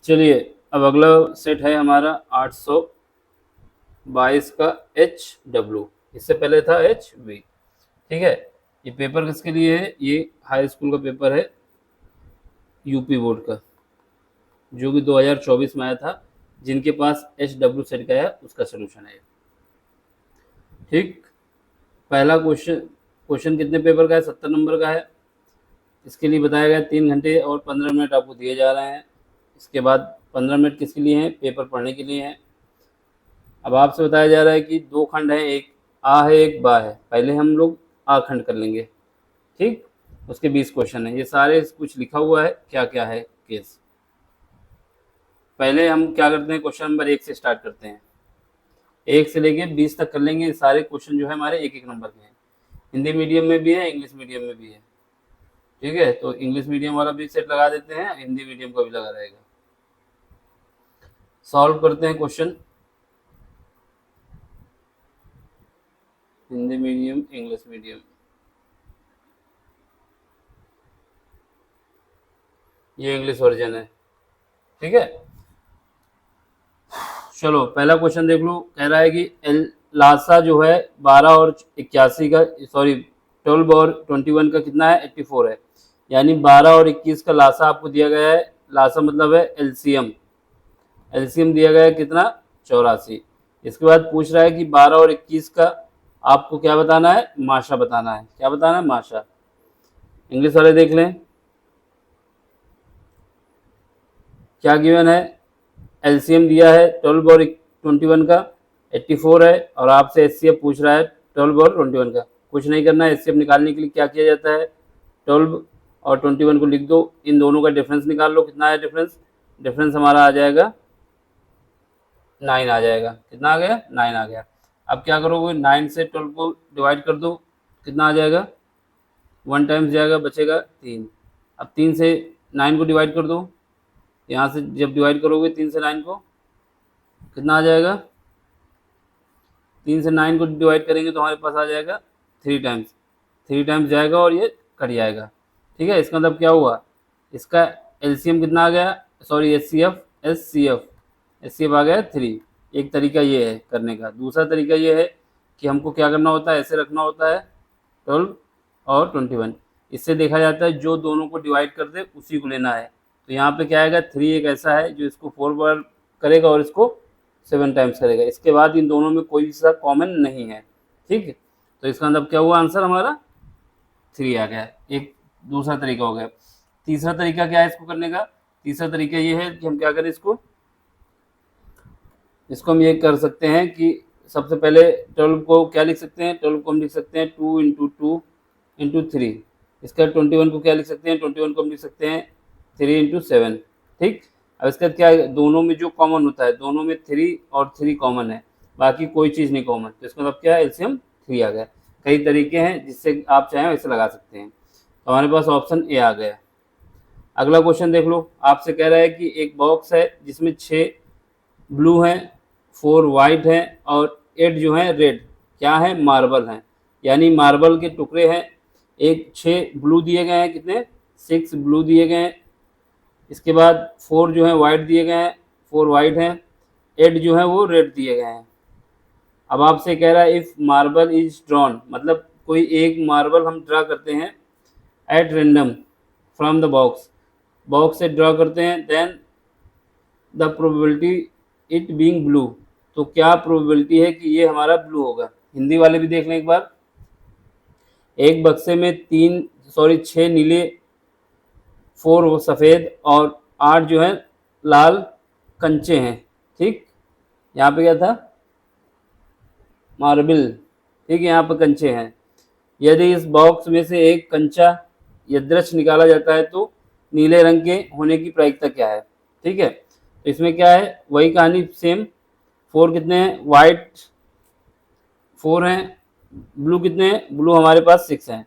चलिए, अब अगला सेट है हमारा 822 का HW। इससे पहले था HV। ठीक है, ये पेपर किसके लिए है? ये हाई स्कूल का पेपर है, यूपी बोर्ड का, जो कि 2024 में आया था। जिनके पास HW सेट का है उसका सोल्यूशन है। ठीक, पहला क्वेश्चन, क्वेश्चन कितने पेपर का है? 70 नंबर का है। इसके लिए बताया गया 3 घंटे और 15 मिनट आपको दिए जा रहे हैं। इसके बाद 15 मिनट किसके लिए हैं? पेपर पढ़ने के लिए हैं। अब आपसे बताया जा रहा है कि 2 खंड है, एक आ है एक बा है। पहले हम लोग आ खंड कर लेंगे। ठीक, उसके 20 क्वेश्चन है। ये सारे कुछ लिखा हुआ है, क्या क्या है केस। पहले हम क्या करते हैं, क्वेश्चन नंबर 1 से स्टार्ट करते हैं। 1 से लेके 20 तक कर लेंगे। ये सारे क्वेश्चन जो है हमारे एक एक नंबर के हैं। हिंदी मीडियम में भी है, इंग्लिश मीडियम में भी है। ठीक है, तो इंग्लिश मीडियम वाला भी सेट लगा देते हैं, हिंदी मीडियम का भी लगा रहेगा। सॉल्व करते हैं question, Hindi medium English medium. ये इंग्लिश वर्जन है। ठीक है, चलो पहला क्वेश्चन देख लो। कह रहा है कि लासा जो है 12 और 81 का, सॉरी 12 और 21 का कितना है? 84 है। यानी 12 और 21 का लासा आपको दिया गया है। लासा मतलब है एलसीएम। एलसीएम दिया गया है कितना? 84। इसके बाद पूछ रहा है कि 12 और 21 का आपको क्या बताना है? माशा बताना है। क्या बताना है? माशा। इंग्लिश वाले देख लें क्या गिवन है। एलसीएम दिया है 12 और 21 का, 84 है। और आपसे एचसीएफ पूछ रहा है 12 और 21 का। कुछ नहीं करना है। एचसीएफ निकालने के लिए क्या किया जाता है? 12 और 21 को लिख दो, इन दोनों का डिफरेंस निकाल लो। कितना है डिफरेंस? डिफरेंस हमारा आ जाएगा 9 आ जाएगा। कितना आ गया? 9 आ गया। अब क्या करोगे? 9 से 12 को डिवाइड कर दो। कितना आ जाएगा? 1 टाइम्स जाएगा, बचेगा 3। अब 3 से 9 को डिवाइड कर दो। यहाँ से जब डिवाइड करोगे 3 से 9 को, कितना आ जाएगा? 3 से 9 को डिवाइड करेंगे तो हमारे पास आ जाएगा 3 टाइम्स। 3 टाइम्स जाएगा और ये कट जाएगा। ठीक है, इसका मतलब क्या हुआ? इसका एलसीएम कितना आ गया? सॉरी एचसीएफ, एचसीएफ आ गया 3। एक तरीका ये है करने का। दूसरा तरीका ये है कि हमको क्या करना होता है, ऐसे रखना होता है 12 और 21। इससे देखा जाता है जो दोनों को डिवाइड कर दे उसी को लेना है। तो यहाँ पे क्या आएगा? 3 एक ऐसा है जो इसको 4 बार करेगा और इसको 7 टाइम्स करेगा। इसके बाद इन दोनों में कोई सा कॉमन नहीं है। ठीक है, तो इसका मतलब क्या हुआ? आंसर हमारा 3 आ गया। एक दूसरा तरीका हो गया। तीसरा तरीका क्या है इसको करने का? तीसरा तरीका ये है कि हम क्या करें, इसको इसको हम ये कर सकते हैं कि सबसे पहले 12 को क्या लिख सकते हैं? 12 को हम लिख सकते हैं 2 इंटू 2 इंटू 3। इसका 21 को क्या लिख सकते हैं? 21 को हम लिख सकते हैं 3 इंटू 7। ठीक, अब इसका क्या है? दोनों में जो कॉमन होता है, दोनों में 3 और 3 कॉमन है, बाकी कोई चीज़ नहीं कॉमन। तो इसका मतलब क्या है? एलसीएम 3 आ गया। कई तरीके हैं जिससे आप चाहें वैसे लगा सकते हैं। तो हमारे पास ऑप्शन ए आ गया। अगला क्वेश्चन देख लो। आपसे कह रहा है कि एक बॉक्स है जिसमें 6 ब्लू हैं, 4 वाइट हैं और 8 जो हैं रेड। क्या है? मार्बल हैं। यानी मार्बल के टुकड़े हैं। एक 6 ब्लू दिए गए हैं, कितने? 6 ब्लू दिए गए हैं। इसके बाद 4 जो है वाइट दिए गए हैं, 4 वाइट हैं। 8 जो है वो रेड दिए गए हैं। अब आपसे कह रहा है इफ़ मार्बल इज ड्रॉन, मतलब कोई एक मार्बल हम ड्रा करते हैं at random from the box, box से ड्रा करते हैं, then the probability it being blue. तो क्या प्रोबेबिलिटी है कि ये हमारा ब्लू होगा? हिंदी वाले भी देख लें एक बार। एक बक्से में 6 नीले, 4 सफ़ेद और 8 जो है लाल कंचे हैं। ठीक, यहाँ पे क्या था? मार्बल। ठीक है, यहाँ पर कंचे हैं। यदि इस बॉक्स में से एक कंचा यदृच्छ निकाला जाता है तो नीले रंग के होने की प्रायिकता क्या है? ठीक है, तो इसमें क्या है? वही कहानी सेम। 4 कितने हैं? वाइट 4 हैं। ब्लू कितने हैं? ब्लू हमारे पास 6 हैं।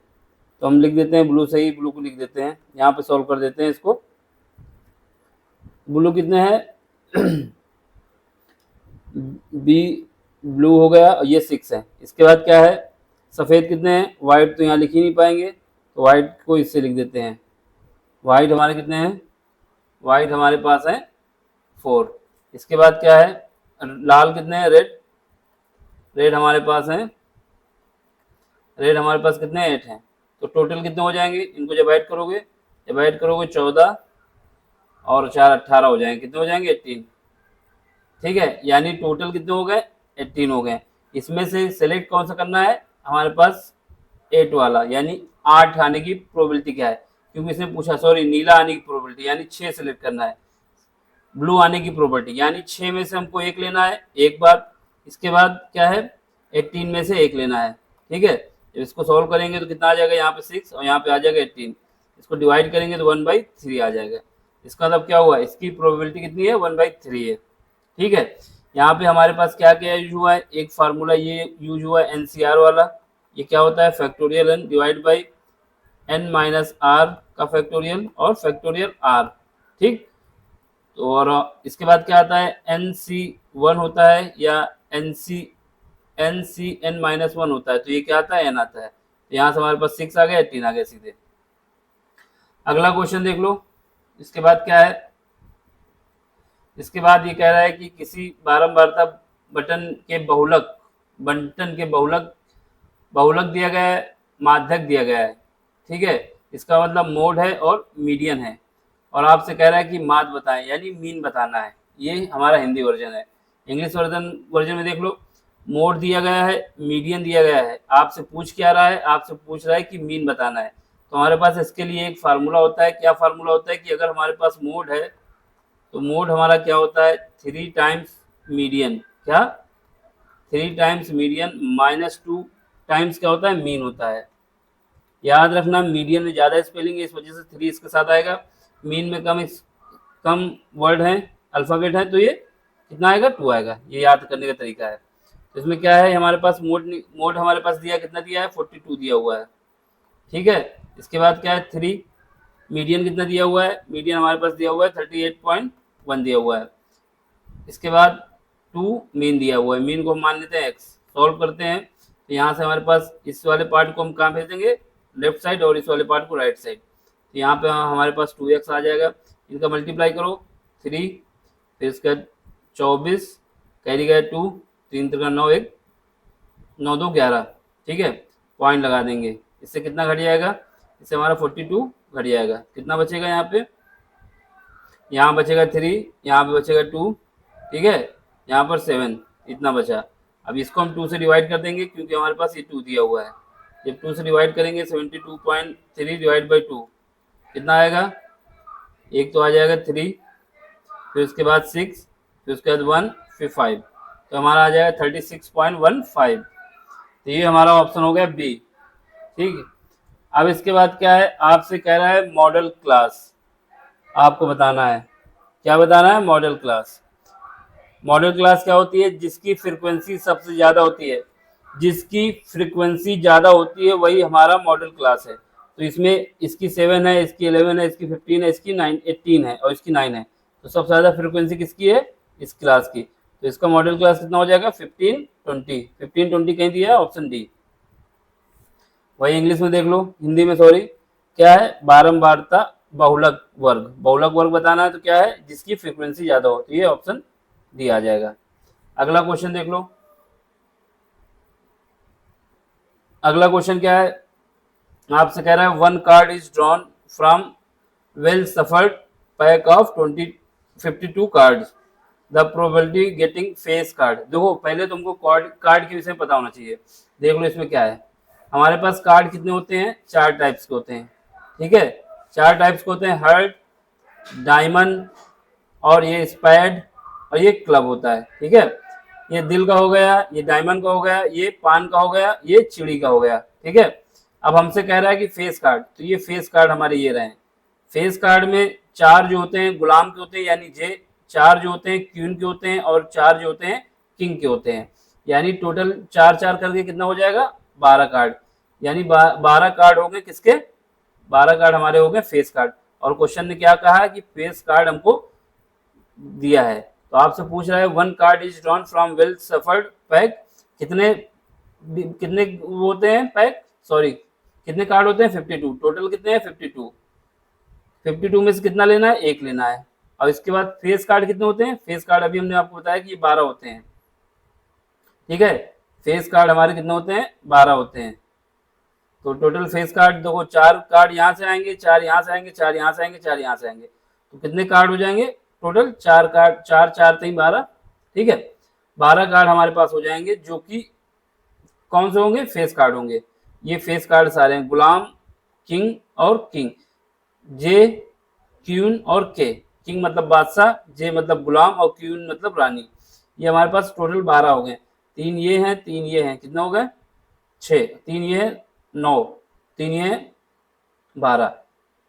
तो हम लिख देते हैं ब्लू, सही, ब्लू को लिख देते हैं। यहाँ पे सॉल्व कर देते हैं इसको। ब्लू कितने हैं? बी ब्लू हो गया और ये 6 है। इसके बाद क्या है? सफ़ेद कितने हैं? वाइट तो यहाँ लिख ही नहीं पाएंगे, तो वाइट को इससे लिख देते हैं। वाइट हमारे कितने हैं? वाइट हमारे पास हैं 4। इसके बाद क्या है, लाल कितने हैं, रेड, रेड हमारे पास हैं, रेड हमारे पास कितने 8 हैं। तो टोटल कितने हो जाएंगे, इनको डिवाइड करोगे 14 और 4 18 हो जाएंगे, कितने हो जाएंगे 18। ठीक है, यानी टोटल कितने हो गए 18 हो गए। इसमें से सेलेक्ट कौन सा करना है, हमारे पास 8 वाला, यानी 8 आने की प्रोबेबिलिटी क्या है, क्योंकि इसने पूछा, सॉरी नीला आने की प्रोबेबिलिटी, यानी 6 सेलेक्ट करना है। ब्लू आने की प्रोबेबिलिटी यानी 6 में से हमको 1 लेना है एक बार, इसके बाद क्या है 18 में से 1 लेना है। ठीक है, जब इसको सॉल्व करेंगे तो कितना आ जाएगा, यहाँ पे 6 और यहाँ पे आ जाएगा 18। इसको डिवाइड करेंगे तो 1/3 आ जाएगा। इसका मतलब क्या हुआ, इसकी प्रोबेबिलिटी कितनी है, 1/3 है। ठीक है, यहाँ पे हमारे पास क्या क्या यूज हुआ है, एक फार्मूला ये यूज हुआ है NCR वाला, ये क्या होता है, factorial n divide by n minus R का फैक्टोरियल और फैक्टोरियल r। ठीक, तो और इसके बाद क्या आता है, NC1 होता है या NCN माइनस 1 होता है, तो ये क्या आता है, n आता है। तो यहाँ से हमारे पास 6 आ गया, 18 आ गया सीधे। अगला क्वेश्चन देख लो, इसके बाद क्या है, इसके बाद ये कह रहा है कि किसी बारंबारता बटन के बहुलक दिया गया है, माध्यक दिया गया है। ठीक है, इसका मतलब मोड है और मीडियन है, और आपसे कह रहा है कि माध्य बताएं, यानी मीन बताना है। ये हमारा हिंदी वर्जन है। इंग्लिश वर्जन में देख लो, मोड दिया गया है, मीडियन दिया गया है, आपसे पूछ क्या रहा है, आपसे पूछ रहा है कि मीन बताना है। तो हमारे पास इसके लिए एक फार्मूला होता है, क्या फार्मूला होता है कि अगर हमारे पास मोड है तो मोड हमारा क्या होता है, 3 टाइम्स मीडियन, क्या 3 टाइम्स मीडियन माइनस 2 टाइम्स क्या होता है, मीन होता है। याद रखना मीडियन में ज़्यादा स्पेलिंग है, इस वजह से 3 इसके साथ आएगा। मीन में कम वर्ड हैं, अल्फ़ाबेट है, तो ये कितना आएगा, 2 आएगा। ये याद करने का तरीका है। तो इसमें क्या है, हमारे पास मोड हमारे पास दिया, कितना दिया है, 42 दिया हुआ है। ठीक है, इसके बाद क्या है 3, मीडियन कितना दिया हुआ है, मीडियन हमारे पास दिया हुआ है 38.1 दिया हुआ है। इसके बाद 2 मीन दिया हुआ है, मीन को हम मान लेते हैं x। सॉल्व करते हैं तो यहाँ से हमारे पास इस वाले पार्ट को हम कहाँ भेज देंगे, लेफ्ट साइड, और इस वाले पार्ट को राइट साइड। तो यहाँ पे हमारे पास 2x आ जाएगा, इनका मल्टीप्लाई करो 3, फिर इसके बाद 24 कैरी गया 2, 3 3 9, 1 9 2 11। ठीक है, पॉइंट लगा देंगे, इससे कितना घट जाएगा, इससे हमारा 42 घट जाएगा। कितना बचेगा यहाँ पे, यहाँ बचेगा 3, यहाँ पे बचेगा 2, ठीक है, यहाँ पर 7, इतना बचा। अब इसको हम 2 से डिवाइड कर देंगे, क्योंकि हमारे पास ये 2 दिया हुआ है। जब 2 से डिवाइड करेंगे 72.3 डिवाइड बाई 2 कितना आएगा, एक तो आ जाएगा 3, फिर उसके बाद 6, फिर उसके बाद 1, फिर 5, तो हमारा आ जाएगा 36.15। तो ये हमारा ऑप्शन हो गया बी। ठीक है, अब इसके बाद क्या है, आपसे कह रहा है मॉडल क्लास आपको बताना है। क्या बताना है, मॉडल क्लास। मॉडल क्लास क्या होती है, जिसकी फ्रीक्वेंसी सबसे ज़्यादा होती है, जिसकी फ्रीक्वेंसी ज़्यादा होती है वही हमारा मॉडल क्लास है। तो इसमें इसकी 7 है, इसकी 11 है, इसकी 15 है, इसकी 9 18 है और इसकी 9 है। तो सबसे ज़्यादा फ्रीक्वेंसी किसकी है, इस क्लास की। तो इसका मॉडल क्लास कितना हो जाएगा, 15 20। 15 20 कहीं दिया है, ऑप्शन डी। वही इंग्लिश में देख लो, हिंदी में सॉरी, क्या है, बारंबारता बहुलक वर्ग बताना है। तो क्या है, जिसकी फ्रीक्वेंसी ज़्यादा होती है, ऑप्शन डी आ जाएगा। अगला क्वेश्चन देख लो, अगला क्वेश्चन क्या है, आपसे कह रहा है 1 card is drawn from well suffered pack of 52 cards, the probability getting face card. देखो पहले तुमको कार्ड के विषय में पता होना चाहिए। देख लो इसमें क्या है, हमारे पास कार्ड कितने होते हैं, 4 टाइप्स के होते हैं। ठीक है, 4 टाइप्स के होते हैं, हार्ट, डायमंड, और ये स्पैड, और ये क्लब होता है। ठीक है, ये दिल का हो गया, ये डायमंड का हो गया, ये पान का हो गया, ये चिड़ी का हो गया। ठीक है, अब हमसे कह रहा है कि फेस कार्ड, तो ये फेस कार्ड हमारे ये रहे। फेस कार्ड में 4 जो होते हैं गुलाम के होते हैं, यानी जे 4 जो होते हैं क्वीन के होते हैं, और 4 जो होते हैं किंग के होते हैं। यानी टोटल 4 करके कितना हो जाएगा, 12 कार्ड। यानी 12 कार्ड हो गए किसके, 12 कार्ड हमारे हो गए फेस कार्ड। और क्वेश्चन ने क्या कहा है कि फेस कार्ड हमको दिया है। तो आपसे पूछ रहा है 1 card is drawn from well suffered pack, कितने कितने होते हैं पैक, सॉरी कितने कार्ड होते हैं, 52। टोटल कितने हैं, 52। 52 में से कितना लेना है, 1 लेना है। और इसके बाद फेस कार्ड कितने होते हैं, फेस कार्ड अभी हमने आपको बताया कि ये 12 होते हैं, ठीक है। फेस कार्ड हमारे कितने होते हैं, 12 होते हैं। तो टोटल फेस कार्ड देखो 4 कार्ड यहाँ से आएंगे, 4 यहाँ से आएंगे, 4 यहाँ से आएंगे, 4 यहाँ से आएंगे, तो कितने कार्ड हो जाएंगे टोटल, 4 कार्ड, 4 4 3 12, ठीक है। 12 कार्ड हमारे पास हो जाएंगे, जो कि कौन से होंगे, फेस कार्ड होंगे। ये फेस कार्ड सारे हैं, गुलाम, किंग और किंग, जे, क्यून और के। किंग मतलब बादशाह, जे मतलब गुलाम और क्यून मतलब रानी। ये हमारे पास टोटल 12 हो गए। 3 ये हैं, 3 ये हैं, कितना हो गए 6, 3 ये है 9, 3 ये है 12,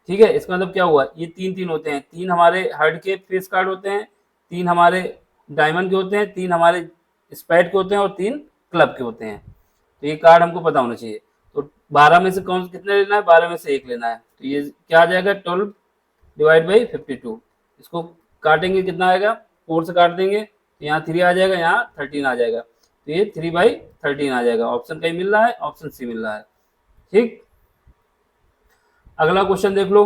ठीक है। इसका मतलब क्या हुआ, ये 3 3 होते हैं, 3 हमारे हर्ड के फेस कार्ड होते हैं, 3 हमारे डायमंड के होते हैं, 3 हमारे स्पैड के होते हैं और 3 क्लब के होते हैं। तो ये कार्ड हमको पता होना चाहिए। तो 12 में से कौन कितने लेना है, 12 में से 1 लेना है। तो ये क्या आ जाएगा, 12 डिवाइड बाई 52। इसको काटेंगे कितना आएगा, 4 से काट देंगे तो यहाँ 3 आ जाएगा, यहाँ 13 आ जाएगा, तो ये 3/13 आ जाएगा। ऑप्शन कहीं मिल रहा है, ऑप्शन सी मिल रहा है, ठीक। अगला क्वेश्चन देख लो।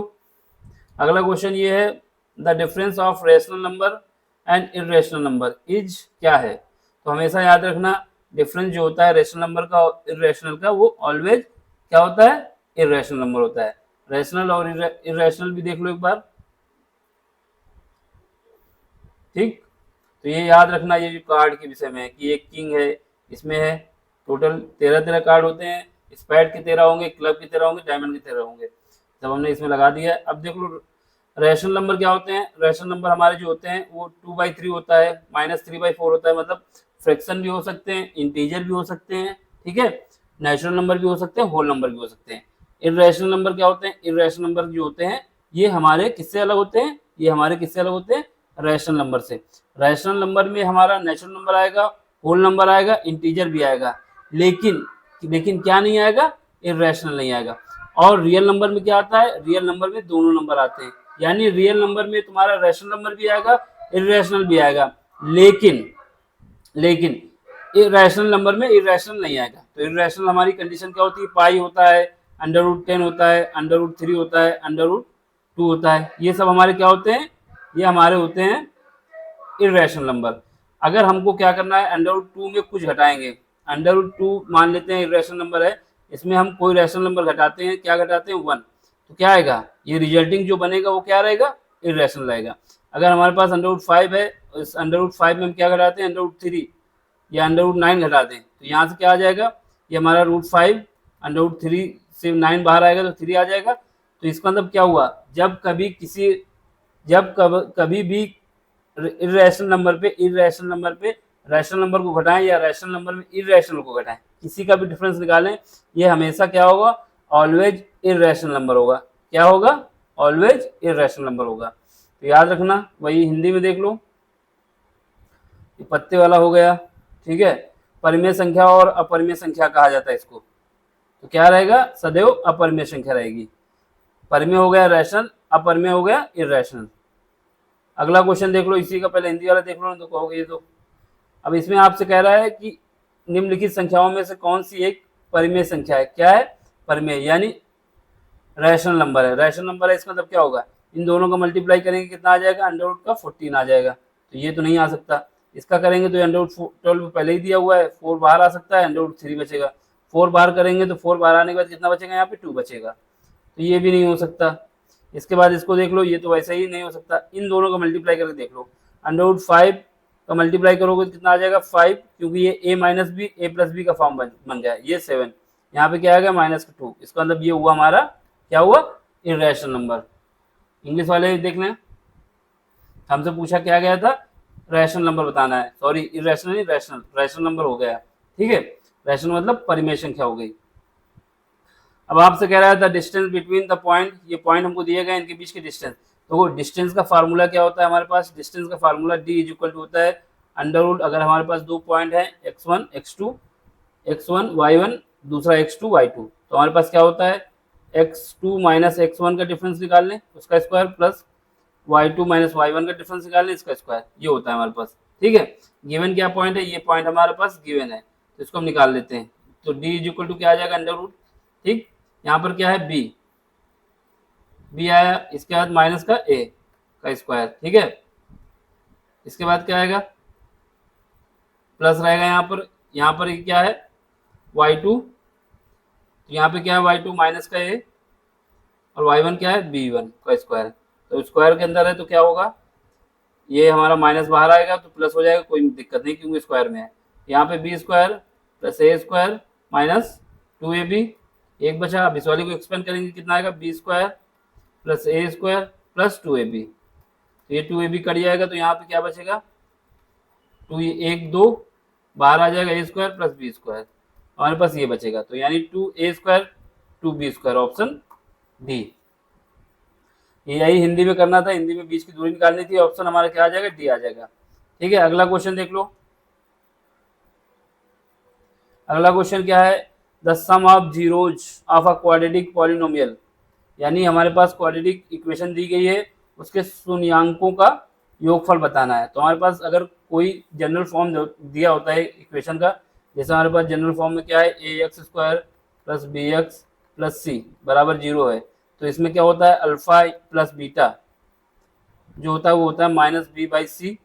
अगला क्वेश्चन ये है, the difference of rational number and irrational number is क्या है। तो हमेशा याद रखना, डिफरेंस जो होता है रेशनल नंबर का और इरेशनल का, वो ऑलवेज क्या होता है, इरेशनल नंबर होता है। रेशनल और इरेशनल भी देख लो एक बार, ठीक। तो ये याद रखना, ये जो कार्ड के विषय में है कि एक किंग है, इसमें है टोटल 13 कार्ड होते हैं, स्पैड के 13 होंगे, क्लब के 13 होंगे, डायमंड के 13 होंगे। जब हमने इसमें लगा दिया है, अब देख लो रेशनल नंबर क्या होते हैं। रेशनल नंबर हमारे जो होते हैं वो 2/3 होता है, -3/4 होता है, मतलब फ्रैक्शन भी हो सकते हैं, इंटीजर भी हो सकते हैं, ठीक है, नेचुरल नंबर भी हो सकते हैं, होल नंबर भी हो सकते हैं। इरेशनल नंबर क्या होते हैं, इरेशनल नंबर जो होते हैं ये हमारे किससे अलग होते हैं, ये हमारे किससे अलग होते हैं, रैशनल नंबर से। रैशनल नंबर में हमारा नेचुरल नंबर आएगा, होल नंबर आएगा, इंटीजर भी आएगा, लेकिन क्या नहीं आएगा, इरेशनल नहीं आएगा। और रियल नंबर में क्या आता है, रियल नंबर में दोनों नंबर आते हैं, यानी रियल नंबर में तुम्हारा रैशनल नंबर भी आएगा, इरेशनल भी आएगा, लेकिन इरेशनल नंबर में इरेशनल नहीं आएगा। तो इरेशनल हमारी कंडीशन क्या होती है, पाई होता है, √10 होता है, √3 होता है, √2 होता है, ये सब हमारे क्या होते हैं, ये हमारे होते हैं इरेशनल नंबर। अगर हमको क्या करना है, √2 में कुछ घटाएंगे, √2 मान लेते हैं इरेशनल नंबर है, इसमें हम कोई रैशनल नंबर घटाते हैं, क्या घटाते हैं 1, तो क्या आएगा, ये रिजल्टिंग जो बनेगा वो क्या रहेगा, इरेशनल रहेगा। अगर हमारे पास √5 है, इस √5 में हम क्या घटाते हैं, √3 या √9 घटा दें, तो यहाँ से क्या आ जाएगा, ये हमारा √5, √3 से 9 बाहर आएगा तो 3 आ जाएगा। तो इसका मतलब क्या हुआ, जब कभी भी इरेशनल नंबर पे रैशनल नंबर को घटाएं या रैशनल नंबर में इरेशनल को घटाएं, किसी का भी डिफरेंस निकालें, ये हमेशा क्या होगा, ऑलवेज इरेशनल नंबर होगा। क्या होगा, ऑलवेज इरेशनल नंबर होगा। तो याद रखना, वही हिंदी में देख लो, ये पत्ते वाला हो गया, ठीक है। परिमेय संख्या और अपरिमेय संख्या कहा जाता है इसको, तो क्या रहेगा, सदैव अपरिमेय संख्या रहेगी। परिमेय हो गया रैशनल, अपरिमेय हो गया इरेशनल। अगला क्वेश्चन देख लो, इसी का पहले हिंदी वाला देख लो तो कहोगे ये तो। अब इसमें आपसे कह रहा है कि निम्नलिखित संख्याओं में से कौन सी एक परिमेय संख्या है। क्या है, परिमेय यानी रैशनल नंबर है, रैशनल नंबर है, इसका मतलब क्या होगा, इन दोनों का मल्टीप्लाई करेंगे कितना आ जाएगा, √14 आ जाएगा। तो ये तो नहीं आ सकता, इसका करेंगे तो √12 पहले ही दिया हुआ है, 4 बाहर आ सकता है, √3 बचेगा, 4 बाहर करेंगे तो 4 बाहर आने के बाद कितना बचेगा, यहाँ पे 2 बचेगा, तो ये भी नहीं हो सकता। इसके बाद इसको देख लो, ये तो वैसे ही नहीं हो सकता। इन दोनों का मल्टीप्लाई करके देख लो, √5 का मल्टीप्लाई करोगे तो कितना आ जाएगा 5, क्योंकि ये a-b का फॉर्म बन गया, ये 7, यहाँ पे क्या आएगा -2। इसका मतलब ये हुआ हमारा, क्या हुआ, इरेशनल नंबर। इंग्लिश वाले देख लें, हमसे पूछा क्या गया था, रैशनल नंबर बताना है, सॉरी इरेशनल नहीं, रैशनल नंबर हो गया, ठीक है। रैशनल मतलब परिमेय संख्या हो गई। अब आपसे कह रहा है the distance between the point, ये पॉइंट हमको दिए गए, इनके बीच के डिस्टेंस। तो वो डिस्टेंस का फार्मूला क्या होता है हमारे पास, डिस्टेंस का फार्मूला d = होता है √, अगर हमारे पास 2 पॉइंट है x1 x2, x1 y1 दूसरा x2 y2, तो हमारे पास क्या होता है, x2 - x1 का डिफरेंस निकाल लें उसका स्क्वायर, प्लस y2 - y1 का डिफरेंस निकाल लें इसका स्क्वायर, ये होता है हमारे पास, ठीक है। गिवन क्या पॉइंट है, ये पॉइंट हमारे पास गिवन है, तो इसको हम निकाल लेते हैं। तो d = क्या आ जाएगा, √, ठीक। यहाँ पर क्या है b आया, इसके बाद माइनस का a, का स्क्वायर, ठीक है। इसके बाद क्या आएगा, प्लस रहेगा यहाँ पर क्या है y2, तो यहाँ पे क्या है y2 माइनस का a, और y1 क्या है b1 का स्क्वायर। तो स्क्वायर के अंदर है तो क्या होगा, ये हमारा माइनस बाहर आएगा तो प्लस हो जाएगा, कोई दिक्कत नहीं क्योंकि स्क्वायर में है। यहाँ पे बी स्क्वायर प्लस ए स्क्वायर माइनस 2ab, एक बचा। अब इस वाले को एक्सपेंड करेंगे, कितना आएगा, बी स्क्वायर प्लस ए स्क्वायर प्लस 2ab, तो ये 2ab कट जाएगा तो यहाँ पे क्या बचेगा, 2 1 2 बाहर आ जाएगा, ए स्क्वायर प्लस बी स्क्वायर, हमारे पास ये बचेगा। तो यानी 2a square 2b square, option D. यही हिंदी में करना था, हिंदी में बीच की दूरी निकालनी थी, ऑप्शन हमारा क्या आ जाएगा, डी आ जाएगा। ठीक है, अगला क्वेश्चन देख लो। अगला क्वेश्चन क्या है, the sum of zeros of a quadratic polynomial, यानी हमारे पास क्वाड्रेटिक इक्वेशन दी गई है, उसके शून्यांकों का योगफल बताना है। तो हमारे पास अगर कोई जनरल फॉर्म दिया होता है इक्वेशन का, जैसे हमारे पास जनरल फॉर्म में क्या है, a x square plus b x plus c बराबर 0 है, तो इसमें क्या होता है, अल्फा प्लस बीटा जो होता है वो होता है minus b by c,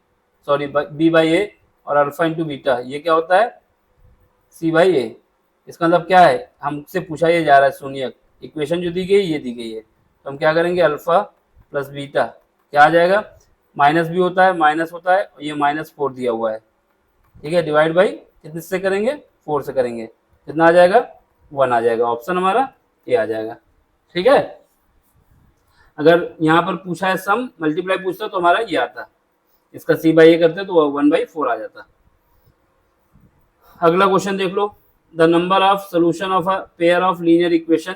sorry b by a, और अल्फा इंटू बीटा ये क्या होता है, सी बाई ए। इसका मतलब क्या है, हमसे पूछा ये जा रहा है शून्यक, इक्वेशन जो दी गई ये दी गई है, तो हम क्या करेंगे, अल्फा प्लस बीटा क्या आ जाएगा, माइनस भी होता है माइनस होता है, ये -4 दिया हुआ है, ठीक है, डिवाइड बाई कितने से करेंगे, 4 से करेंगे, कितना आ जाएगा, 1 आ जाएगा, ऑप्शन हमारा ए आ जाएगा। ठीक है, अगर यहाँ पर पूछा है सम मल्टीप्लाई पूछता तो हमारा ये आता, इसका सी बाई ए करते तो 1/4 आ जाता। अगला क्वेश्चन देख लो, the number of solution of a pair of linear equation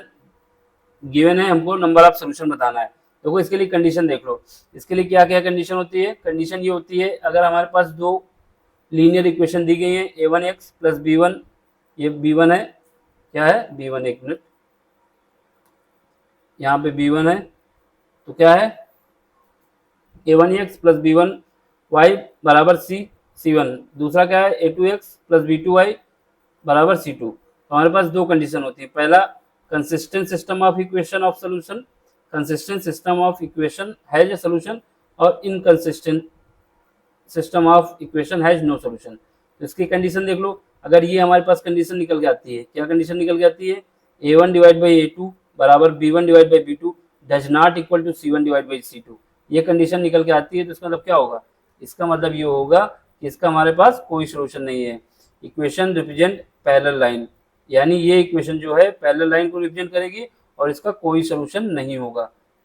given है, हमको नंबर ऑफ सोल्यूशन बताना है। देखो इसके लिए कंडीशन देख लो, इसके लिए क्या क्या कंडीशन होती है, कंडीशन ये होती है अगर हमारे पास दो लीनियर इक्वेशन दी गई है, a1x प्लस b1, ये b1 है, क्या है b1, एक मिनट, यहाँ पे b1 है, तो क्या है a1x प्लस b1 y बराबर c1, दूसरा क्या है a2x प्लस b2y बराबर c2। तो हमारे पास दो कंडीशन होती है, पहला consistent system of equation of solution, consistent system of equation has a solution, और inconsistent system of equation has no solution. तो इसकी कंडीशन देख लो, अगर ये हमारे पास कंडीशन निकल के आती है, क्या कंडीशन निकल के आती है, a1 डिवाइड बाई a2 बराबर b1 divide by b2 does not equal to c1 divide by c2, ये कंडीशन निकल के आती है, तो इसका मतलब क्या होगा, इसका मतलब ये होगा कि इसका हमारे पास कोई सोल्यूशन नहीं है। इक्वेशन रिप्रेजेंट पैरेलल लाइन, यानी ये इक्वेशन जो है पैरेलल लाइन को रिप्रेजेंट करेगी और इसका कोई सोल्यूशन नहीं होगा।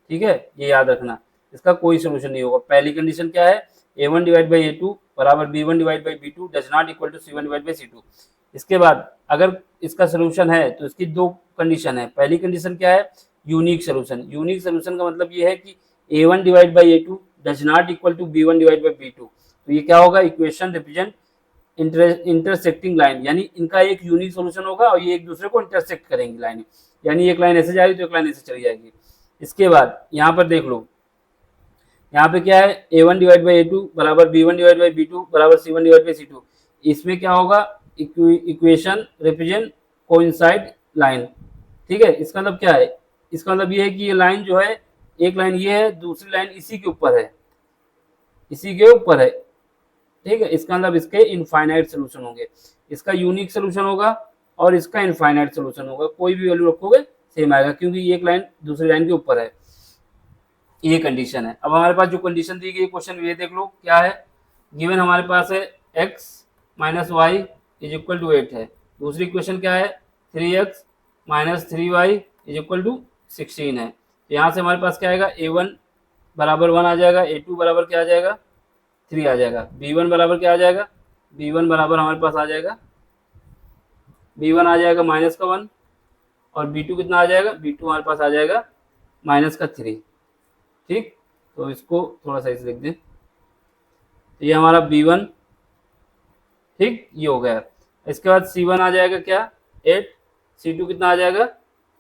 ठीक है, ये याद रखना, इसका कोई सोल्यूशन नहीं होगा। पहली कंडीशन क्या है, a1 डिवाइड बाई a2 बराबर b1 divide by b2 does not equal to c1 divide by c2। इसके बाद अगर इसका सोल्यूशन है तो इसकी दो कंडीशन है, पहली कंडीशन क्या है, यूनिक सोल्यूशन। यूनिक सोल्यूशन का मतलब ये है कि a1 divide by a2 does not equal to b1 divide by b2, तो ये क्या होगा, इक्वेशन रिप्रेजेंट इंटरसेक्टिंग लाइन, यानी इनका एक यूनिक सोल्यूशन होगा और ये एक दूसरे को इंटरसेक्ट करेंगी लाइन, यानी एक लाइन ऐसे जा रही तो एक लाइन ऐसे चली जाएगी। इसके बाद यहाँ पर देख लो, यहाँ पे क्या है, a1 डिवाइड बाई a2 बराबर b1 डिवाइड बाई b2 बराबर c1 डिवाइड बाई c2, इसमें क्या होगा, इक्वेशन रिप्रेजेंट कोइंसाइड लाइन। ठीक है, इसका मतलब क्या है, इसका मतलब ये है कि ये लाइन जो है, एक लाइन ये है, दूसरी लाइन इसी के ऊपर है, इसी के ऊपर है। ठीक है, इसका मतलब इसके इनफाइनाइट सोल्यूशन होंगे, इसका यूनिक सोल्यूशन होगा और इसका इनफाइनाइट सोल्यूशन होगा, कोई भी वैल्यू रखोगे सेम आएगा क्योंकि एक लाइन दूसरी लाइन के ऊपर है, ये कंडीशन है। अब हमारे पास जो कंडीशन दी गई क्वेश्चन ये देख लो क्या है, गिवन हमारे पास है x minus Y is equal to 8 है, दूसरी इक्वेशन क्या है 3x minus 3y is equal to 16 है। यहाँ से हमारे पास क्या आएगा, a1 बराबर 1 आ जाएगा, a2 बराबर क्या आ जाएगा 3 आ जाएगा, b1 बराबर क्या आ जाएगा, b1 बराबर हमारे पास आ जाएगा, b1 आ जाएगा माइनस का 1, और b2 कितना आ जाएगा, b2 हमारे पास आ जाएगा माइनस का 3। ठीक, तो इसको थोड़ा सा इसे लिख दें, तो ये हमारा b1, ठीक, ये हो गया। इसके बाद c1 आ जाएगा क्या 8, c2 कितना आ जाएगा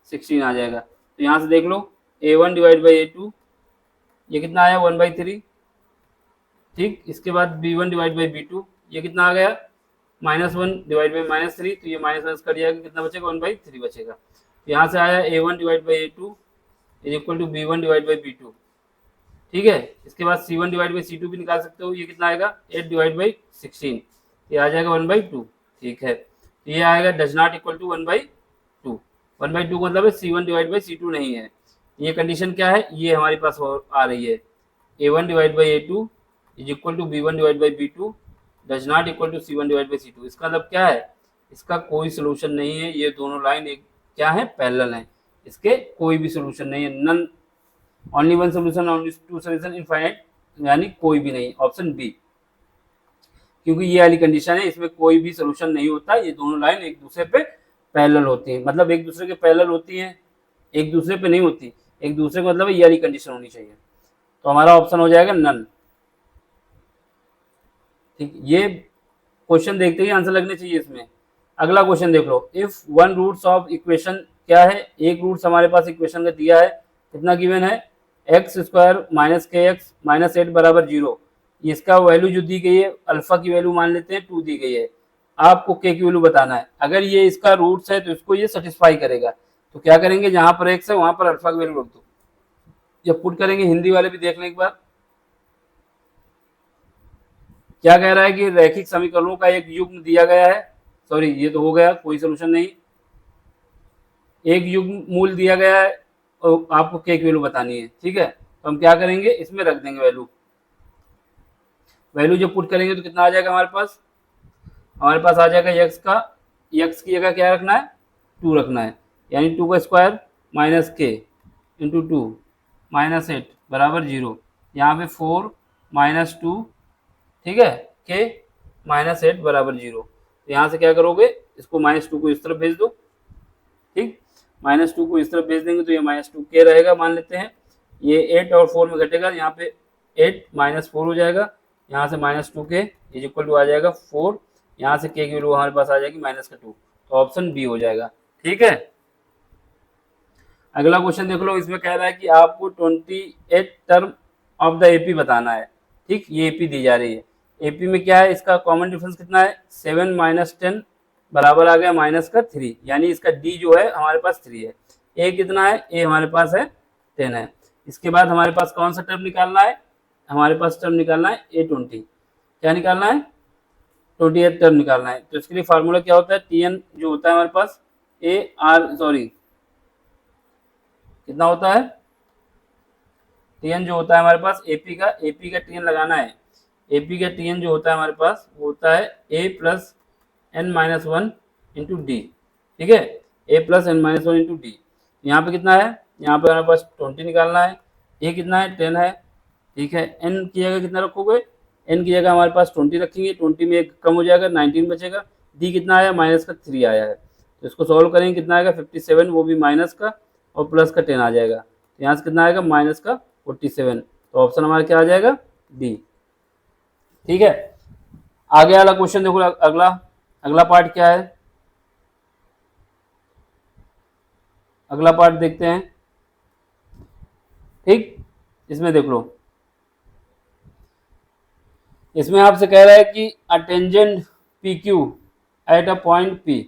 16 आ जाएगा। तो यहाँ से देख लो a1 डिवाइड बाई a2 ये कितना आया 1/3। ठीक, इसके बाद b1 डिवाइड बाई b2 ये कितना आ गया -1 डिवाइड बाई -3, तो ये माइनस कट जाएगा, कितना बचेगा 1/3 बचेगा। यहाँ से आया a1 divide by a2 is equal to b1 divide by b2। ठीक है। इसके बाद C1 डिवाइड बाई C2 भी निकाल सकते हो, ये कितना आएगा 8 डिवाइड बाई 16, ये आ जाएगा 1/2। ठीक है, तो ये आएगा डज नॉट इक्वल टू 1/2। 1/2 मतलब है C1 डिवाइड बाई C2 नहीं है। ये कंडीशन क्या है, ये हमारे पास आ रही है A1 divide by A2 is equal to B1 divide by B2 does not equal to C1 divide by C2। इसका मतलब क्या है, इसका कोई सोल्यूशन नहीं है, ये दोनों लाइन एक क्या है, पैरेलल है, इसके कोई भी सोल्यूशन नहीं है, none, only one solution, only two solution, infinite, यानी कोई भी नहीं, ऑप्शन बी। क्योंकि ये वाली कंडीशन है, इसमें कोई भी सोल्यूशन नहीं होता, ये दोनों लाइन एक दूसरे पे पैरेलल होती हैं, मतलब एक दूसरे के पैरेलल होती हैं, एक दूसरे पे नहीं होती, एक दूसरे का मतलब ये वाली कंडीशन होनी चाहिए। तो हमारा ऑप्शन हो जाएगा नन। ठीक, ये क्वेश्चन देखते ही आंसर लगने चाहिए इसमें। अगला क्वेश्चन देख लो, if one roots of equation, क्या है, एक रूट्स हमारे पास इक्वेशन का दिया है, कितना गिवन है, एक्स स्क्वायर माइनस के एक्स माइनस 8 बराबर 0। इसका वैल्यू जो दी गई है, अल्फा की वैल्यू मान लेते हैं 2 दी गई है, आपको के की वैल्यू बताना है। अगर ये इसका रूट्स है तो इसको ये सेटिस्फाई करेगा, तो क्या करेंगे, जहां पर एक्स है वहां पर अल्फा की वैल्यू रख दो। जब पुट करेंगे, हिंदी वाले भी देख लें एक बार, क्या कह रहा है कि रैखिक समीकरणों का एक युग्म दिया गया है, सॉरी ये तो हो गया, कोई सोल्यूशन नहीं, एक युग्म मूल दिया गया है और आपको के की वैल्यू बतानी है। ठीक है, तो हम क्या करेंगे, इसमें रख देंगे वैल्यू। वैल्यू जब पुट करेंगे तो कितना आ जाएगा हमारे पास, आ जाएगा एक्स का, एक्स की जगह क्या रखना है, 2 रखना है, यानी 2 का स्क्वायर माइनस के इंटू 2 माइनस 8 बराबर 0। यहाँ पे 4 माइनस 2, ठीक है, के माइनस 8 बराबर 0। तो यहाँ से क्या करोगे, इसको -2 को इस तरफ भेज दो। ठीक, -2 को इस तरफ भेज देंगे तो ये -2 के रहेगा, मान लेते हैं, ये 8 और 4 में घटेगा, यहाँ पे 8 माइनस 4 हो जाएगा, यहाँ से -2 के इज इक्वल टू आ जाएगा 4, यहाँ से के की वैल्यू हमारे पास आ जाएगी -2, तो ऑप्शन बी हो जाएगा। ठीक है, अगला क्वेश्चन देख लो, इसमें कह रहा है कि आपको 28 टर्म ऑफ द एपी बताना है। ठीक, ये एपी दी जा रही है, एपी में क्या है, इसका कॉमन डिफरेंस कितना है, 7 माइनस 10 बराबर आ गया माइनस का 3, यानी इसका डी जो है हमारे पास 3 है, ए कितना है, ए हमारे पास है 10 है। इसके बाद हमारे पास कौन सा टर्म निकालना है, हमारे पास टर्म निकालना है A20, क्या निकालना है, 28 टर्म निकालना है। तो इसके लिए फार्मूला क्या होता है, Tn जो होता है हमारे पास कितना होता है, Tn जो होता है हमारे पास एपी का Tn लगाना है, एपी का Tn जो होता है हमारे पास वो होता है a plus n minus 1 into D. ठीक है, a plus n minus 1 into D. यहाँ पे कितना है, यहाँ पे हमारे पास 20 निकालना है, a कितना है 10 है। ठीक है, n की जगह कितना रखोगे, n की जगह हमारे पास 20 रखेंगे, 20 में एक कम हो जाएगा, 19 बचेगा, डी कितना आया, माइनस का 3 आया है, तो इसको सॉल्व करेंगे, कितना आएगा 57, वो भी माइनस का और प्लस का 10 आ जाएगा, तो यहाँ से कितना आएगा माइनस का 47, तो ऑप्शन हमारा क्या आ जाएगा, डी। ठीक है, आगे वाला क्वेश्चन देखो, अगला पार्ट क्या है, अगला पार्ट देखते हैं। ठीक, इसमें देख लो, इसमें आपसे कह रहा है कि a tangent P Q at a point P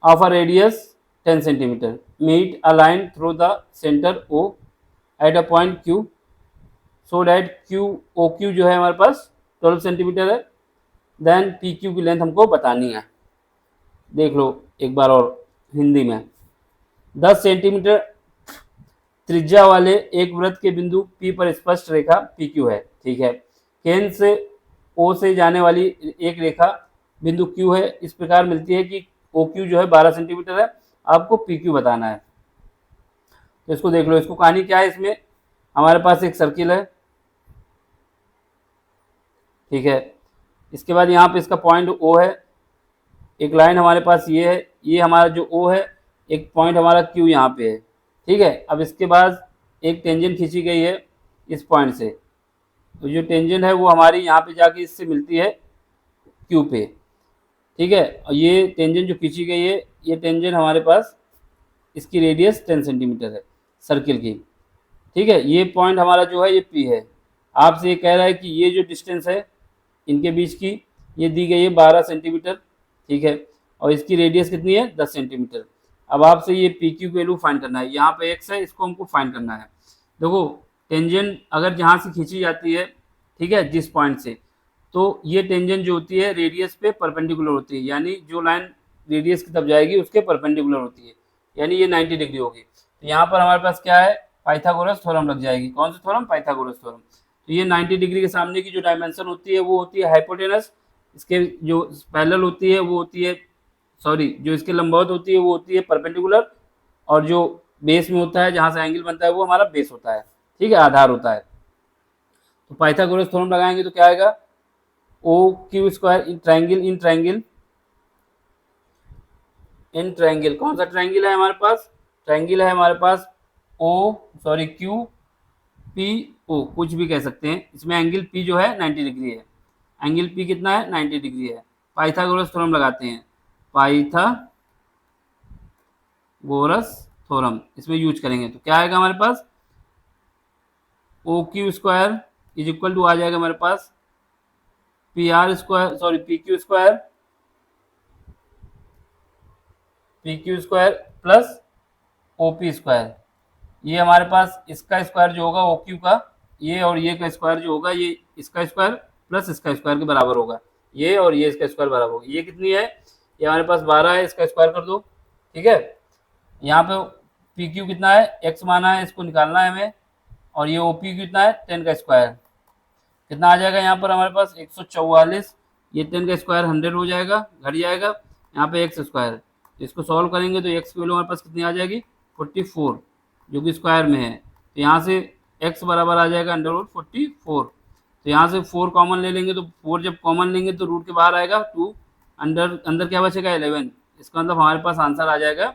of a radius 10 centimetre meet a line through the centre O at a point Q so that Q O Q जो है हमारे पास 12 सेंटीमीटर है, देन पी क्यू की length हमको बतानी है। देख लो एक बार और हिंदी में, 10 सेंटीमीटर त्रिज्या वाले एक वृत्त के बिंदु P पर स्पष्ट रेखा PQ है। ठीक है, केंद्र से O से जाने वाली एक रेखा बिंदु Q है, इस प्रकार मिलती है कि OQ जो है 12 सेंटीमीटर है, आपको PQ बताना है। तो इसको देख लो, इसको कहानी क्या है, इसमें हमारे पास एक सर्किल है। ठीक है, इसके बाद यहाँ पे इसका पॉइंट O है, एक लाइन हमारे पास ये है, ये हमारा जो O है, एक पॉइंट हमारा Q यहाँ पे है। ठीक है, अब इसके बाद एक टेंजेंट खींची गई है इस पॉइंट से, तो जो टेंजेंट है वो हमारी यहाँ पे जाके इससे मिलती है Q पे। ठीक है, और ये टेंजेंट जो खींची गई है, ये टेंजेंट हमारे पास इसकी रेडियस 10 सेंटीमीटर है सर्किल की। ठीक है, ये पॉइंट हमारा जो है ये P है, आपसे ये कह रहा है कि ये जो डिस्टेंस है इनके बीच की, ये दी गई है 12 सेंटीमीटर। ठीक है, और इसकी रेडियस कितनी है 10 सेंटीमीटर। अब आपसे ये पी क्यू वैल्यू फाइंड करना है, यहाँ पे एक्स है, इसको हमको फाइंड करना है। देखो टेंजेंट अगर जहाँ से खींची जाती है, ठीक है, जिस पॉइंट से, तो ये टेंजेंट जो होती है रेडियस पे परपेंडिकुलर होती है, यानी जो लाइन रेडियस की तरफ जाएगी उसके परपेंडिकुलर होती है, यानी ये 90 डिग्री होगी। तो यहाँ पर हमारे पास क्या है, पाइथागोरस थ्योरम लग जाएगी। कौन सा थ्योरम? Pythagoras theorem. तो ये 90 डिग्री के सामने की जो डायमेंशन होती है वो होती है हाइपोटेनस, इसके जो पैरेलल होती है वो होती है, सॉरी, जो इसके लंबवत होती है वो होती है परपेंडिकुलर, और जो बेस में होता है जहाँ से एंगल बनता है वो हमारा बेस होता है, ठीक है, आधार होता है। तो पाइथागोरस थ्योरम लगाएंगे तो क्या आएगा, O Q square in triangle कौन सा ट्राइंगल है हमारे पास? ट्राइंगल है हमारे पास क्यू पी ओ, कुछ भी कह सकते हैं। इसमें एंगल पी जो है 90 डिग्री है, एंगल पी कितना है? 90 डिग्री है। पाइथागोरस थ्योरम लगाते हैं, पाइथागोरस थ्योरम इसमें यूज करेंगे तो क्या आएगा हमारे पास, O Q square is equal to आ जाएगा हमारे पास P R square, sorry P Q square plus O P square. ये हमारे पास इसका स्क्वायर जो होगा ओ क्यू का, ये और ये का स्क्वायर जो होगा ये इसका स्क्वायर प्लस इसका स्क्वायर के बराबर होगा, ये और ये इसका स्क्वायर बराबर होगा। ये कितनी है? ये हमारे पास 12 है, इसका स्क्वायर कर दो, ठीक है। यहाँ पे पी क्यू कितना है? एक्स माना है, इसको निकालना है हमें, और ये ओ पी कितना है? 10 का स्क्वायर। कितना आ जाएगा यहाँ पर हमारे पास? 144। ये 10 का स्क्वायर 100 हो जाएगा, घट जाएगा, यहाँ पे एक्स स्क्वायर। इसको सॉल्व करेंगे तो एक्स की वैल्यू हमारे पास कितनी आ जाएगी? 44, जो कि स्क्वायर में है। तो यहाँ से एक्स बराबर आ जाएगा √44। तो यहाँ से 4 कॉमन ले लेंगे, तो 4 जब कॉमन लेंगे तो रूट के बाहर आएगा 2, अंदर क्या बचेगा? 11। इसका मतलब हमारे पास आंसर आ जाएगा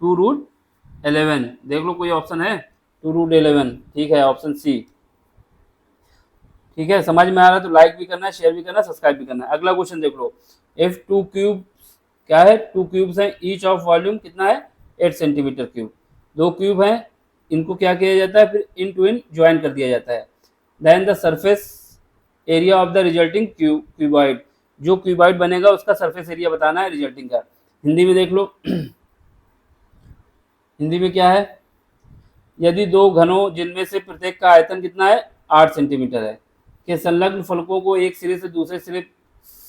2√11। देख लो कोई ऑप्शन है? 2√11, ठीक है, ऑप्शन सी। ठीक है, समझ में आ रहा है तो लाइक भी करना है, शेयर भी करना है, सब्सक्राइब भी करना है। अगला क्वेश्चन देख लो, इफ 2 क्यूब, क्या है? 2 क्यूब्स हैं, ईच ऑफ वॉल्यूम कितना है? 8 सेंटीमीटर क्यूब। 2 क्यूब हैं, इनको क्या किया जाता है? फिर इन टू इन ज्वाइन कर दिया जाता है। Then the surface area of the resulting cuboid, जो क्यूबॉइड बनेगा उसका सरफेस एरिया बताना है रिजल्टिंग का। हिंदी में देख लो हिंदी में क्या है? यदि 2 घनों जिनमें से प्रत्येक का आयतन कितना है? 8 सेंटीमीटर है, के संलग्न फलकों को एक सिरे से दूसरे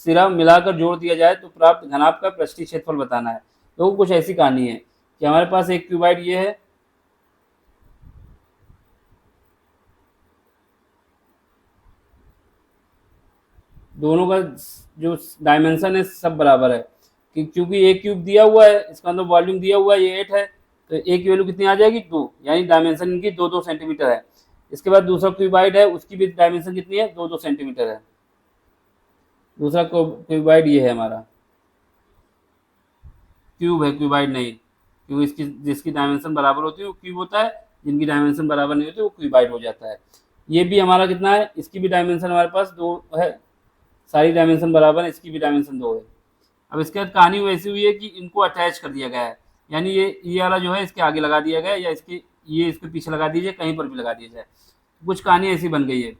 सिरा मिलाकर जोड़ दिया जाए तो प्राप्त घनाभ का पृष्ठीय क्षेत्रफल बताना है। तो कुछ ऐसी कहानी है कि हमारे पास एक क्यूबाइड ये है, दोनों का जो डायमेंशन है सब बराबर है, कि क्योंकि एक क्यूब दिया हुआ है, इसका मतलब वॉल्यूम दिया हुआ है, ये 8 है, तो एक की वैल्यू कितनी आ जाएगी? 2, यानी डायमेंशन इनकी 2-2 सेंटीमीटर है। इसके बाद दूसरा क्यूबाइड है, उसकी भी डायमेंशन कितनी है? 2-2 सेंटीमीटर है। दूसरा क्यूबाइड ये है हमारा, क्यूब है, क्यूबाइड नहीं, क्योंकि इसकी जिसकी डायमेंशन बराबर होती है वो क्यूब होता है, जिनकी डायमेंशन बराबर नहीं होती वो क्यूबाइड हो जाता है। ये भी हमारा कितना है? इसकी भी डायमेंशन हमारे पास 2 है, सारी डायमेंशन बराबर है, इसकी भी डायमेंशन 2 है। अब इसके बाद कहानी वैसी हुई है कि इनको अटैच कर दिया गया है, यानी ये वाला जो है इसके आगे लगा दिया गया है, या ये इसके पीछे लगा दीजिए, कहीं पर भी लगा दिया जाए। कुछ कहानी ऐसी बन गई है।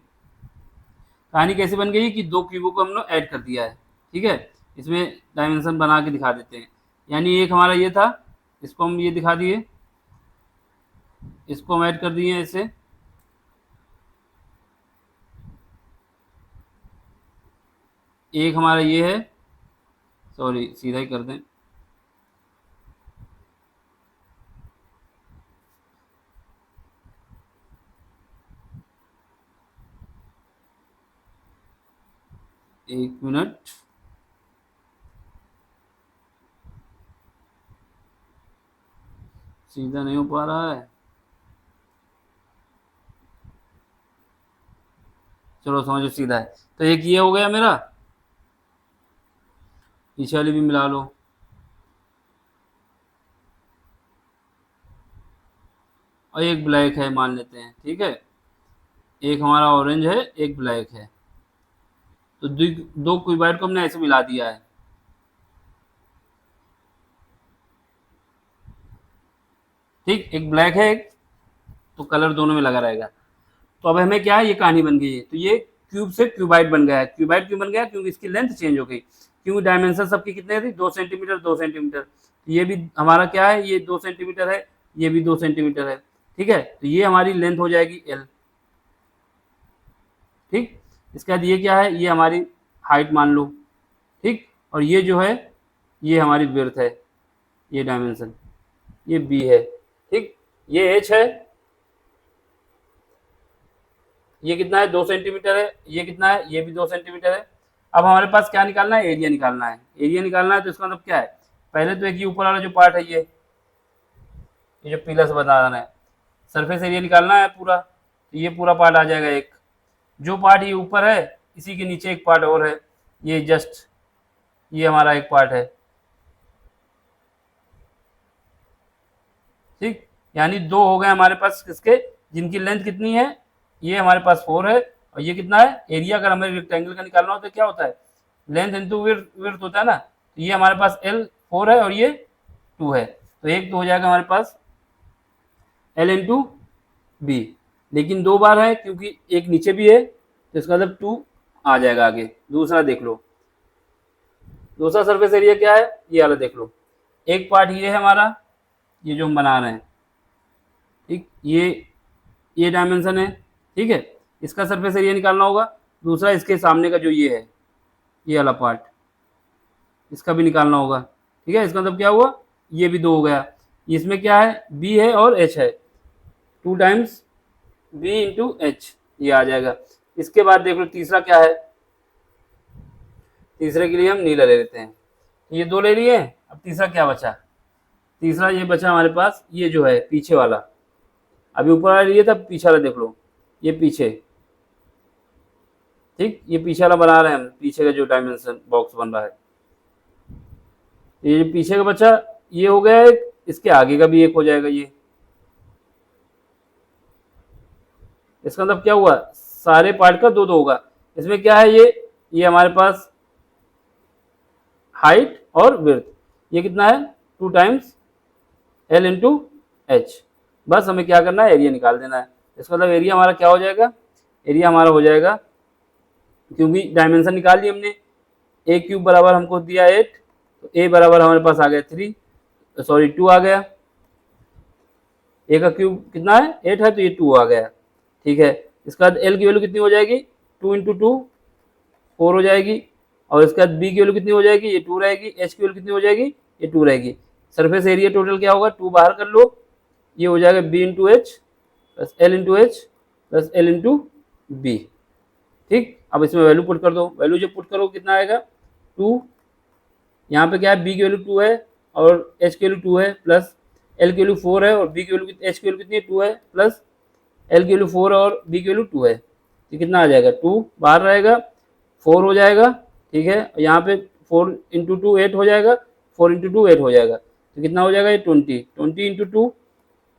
कहानी कैसे बन गई कि 2 क्यूबों को हम लोग ऐड कर दिया है, ठीक है। इसमें डायमेंशन बना के दिखा देते हैं, यानी एक हमारा ये था, इसको हम ये दिखा दिए, इसको हम ऐड कर दिए ऐसे, एक हमारा ये है, सॉरी सीधा ही कर दें, एक मिनट, सीधा नहीं हो पा रहा है, चलो समझो सीधा है। तो एक ये हो गया मेरा, पीछे वाली भी मिला लो, और एक ब्लैक है मान लेते हैं, ठीक है, एक हमारा ऑरेंज है, एक ब्लैक है। तो 2 क्यूबाइड को हमने ऐसे मिला दिया है, ठीक, एक ब्लैक है एक, तो कलर दोनों में लगा रहेगा। तो अब हमें क्या है, ये कहानी बन गई है। तो ये क्यूब से क्यूबाइड बन गया है। क्यूबाइड क्यों बन गया? क्योंकि इसकी लेंथ चेंज हो गई, क्योंकि डायमेंशन सबकी कितने थी? 2 सेंटीमीटर 2 सेंटीमीटर। ये भी हमारा क्या है, ये 2 सेंटीमीटर है, ये भी 2 सेंटीमीटर है, ठीक है। तो ये हमारी लेंथ हो जाएगी एल, ठीक। इसके बाद ये क्या है, ये हमारी हाइट मान लो, ठीक। और ये जो है ये हमारी विड्थ है, ये डायमेंशन, ये बी है, ठीक। ये एच है, ये कितना है 2 सेंटीमीटर है, ये कितना है, ये भी 2 सेंटीमीटर है। अब हमारे पास क्या निकालना है, एरिया निकालना है। एरिया निकालना है तो इसका मतलब क्या है, पहले तो एक ये ऊपर वाला जो पार्ट है ये जो पीला से बता रहा है, सरफेस एरिया निकालना है पूरा, तो ये पूरा पार्ट आ जाएगा एक। जो पार्ट ये ऊपर है इसी के नीचे एक पार्ट और है, ये जस्ट ये हमारा एक पार्ट है, ठीक। यानी 2 हो गए हमारे पास किसके, जिनकी लेंथ कितनी है, ये हमारे पास 4 है, और ये कितना है एरिया। अगर हमें रेक्टेंगल का निकालना हो तो क्या होता है, लेंथ इंटू विड्थ होता है ना। तो ये हमारे पास L 4 है और ये 2 है, तो एक तो हो जाएगा हमारे पास L इंटू बी। लेकिन 2 बार है क्योंकि एक नीचे भी है, तो इसका मतलब 2 आ जाएगा आगे। दूसरा देख लो, दूसरा सरफेस एरिया क्या है, ये वाला देख लो। एक पार्ट ये है हमारा, ये जो हम बना रहे हैं, ठीक। ये डायमेंशन है, ठीक है। इसका सरफेस एरिया निकालना होगा। दूसरा इसके सामने का जो ये है, ये वाला पार्ट, इसका भी निकालना होगा, ठीक है। इसका मतलब क्या हुआ, ये भी 2 हो गया। इसमें क्या है, बी है और एच है, 2 टाइम्स बी इंटू एच, ये आ जाएगा। इसके बाद देख लो तीसरा क्या है, तीसरे के लिए हम नीला ले लेते हैं। ये 2 ले लिए, अब तीसरा क्या बचा, तीसरा ये बचा हमारे पास, ये जो है पीछे वाला। अभी ऊपर वाला लिए था, पीछे वाला देख लो, ये पीछे, ठीक। ये पीछे वाला बना रहे हैं हम, पीछे का जो डायमेंशन बॉक्स बन रहा है, ये जो पीछे का बचा ये हो गया एक, इसके आगे का भी एक हो जाएगा ये। इसका मतलब क्या हुआ, सारे पार्ट का 2 2 होगा। इसमें क्या है, ये हमारे पास हाइट और विड्थ, ये कितना है 2 टाइम्स L इंटू एच। बस हमें क्या करना है, एरिया निकाल देना है। इसका मतलब एरिया हमारा क्या हो जाएगा, एरिया हमारा हो जाएगा, क्योंकि डायमेंशन निकाल ली हमने, ए क्यूब बराबर हमको दिया 8, तो ए बराबर हमारे पास आ गया 3, सॉरी 2 आ गया। ए का क्यूब कितना है 8 है, तो ये 2 आ गया, ठीक है। इसके बाद एल की वैल्यू कितनी हो जाएगी, 2 इंटू 2 4 हो जाएगी। और इसके बाद बी की वैल्यू कितनी हो जाएगी, ये 2 रहेगी। एच की वैल्यू कितनी हो जाएगी, ये 2 रहेगी। सरफेस एरिया टोटल क्या होगा, 2 बाहर कर लो, ये हो जाएगा B into H plus L into H plus L into B, ठीक। अब इसमें वैल्यू पुट कर दो, वैल्यू जब पुट करो कितना आएगा 2, यहाँ पे क्या है बी की वैल्यू 2 है और एच की वैल्यू 2 है, प्लस एल की वैल्यू 4 है और बी की वैल्यू एच की वैल्यू कितनी है 2 है, प्लस एल की वैल्यू 4 है और बी की वैल्यू 2 है, तो कितना आ जाएगा 2 बाहर रहेगा 4 हो जाएगा, ठीक है। यहाँ पे 4 इंटू 2 8 हो जाएगा, 4 इंटू 2 8 हो जाएगा, तो कितना हो जाएगा ये 20 इंटू 2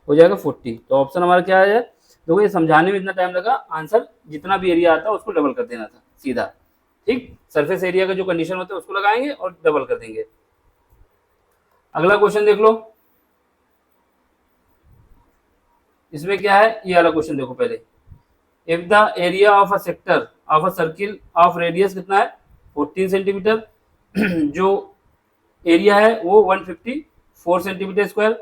हो जाएगा 40। तो ऑप्शन हमारा क्या है, देखो ये समझाने में इतना टाइम लगा, आंसर जितना भी एरिया आता है उसको डबल कर देना था सीधा, ठीक। सरफेस एरिया का जो कंडीशन होता है उसको लगाएंगे और डबल कर देंगे। अगला क्वेश्चन देख लो, इसमें क्या है, ये वाला क्वेश्चन देखो पहले। If the area of a sector of a circle of radius कितना है 14 सेंटीमीटर, जो एरिया है वो 154 सेंटीमीटर स्क्वायर,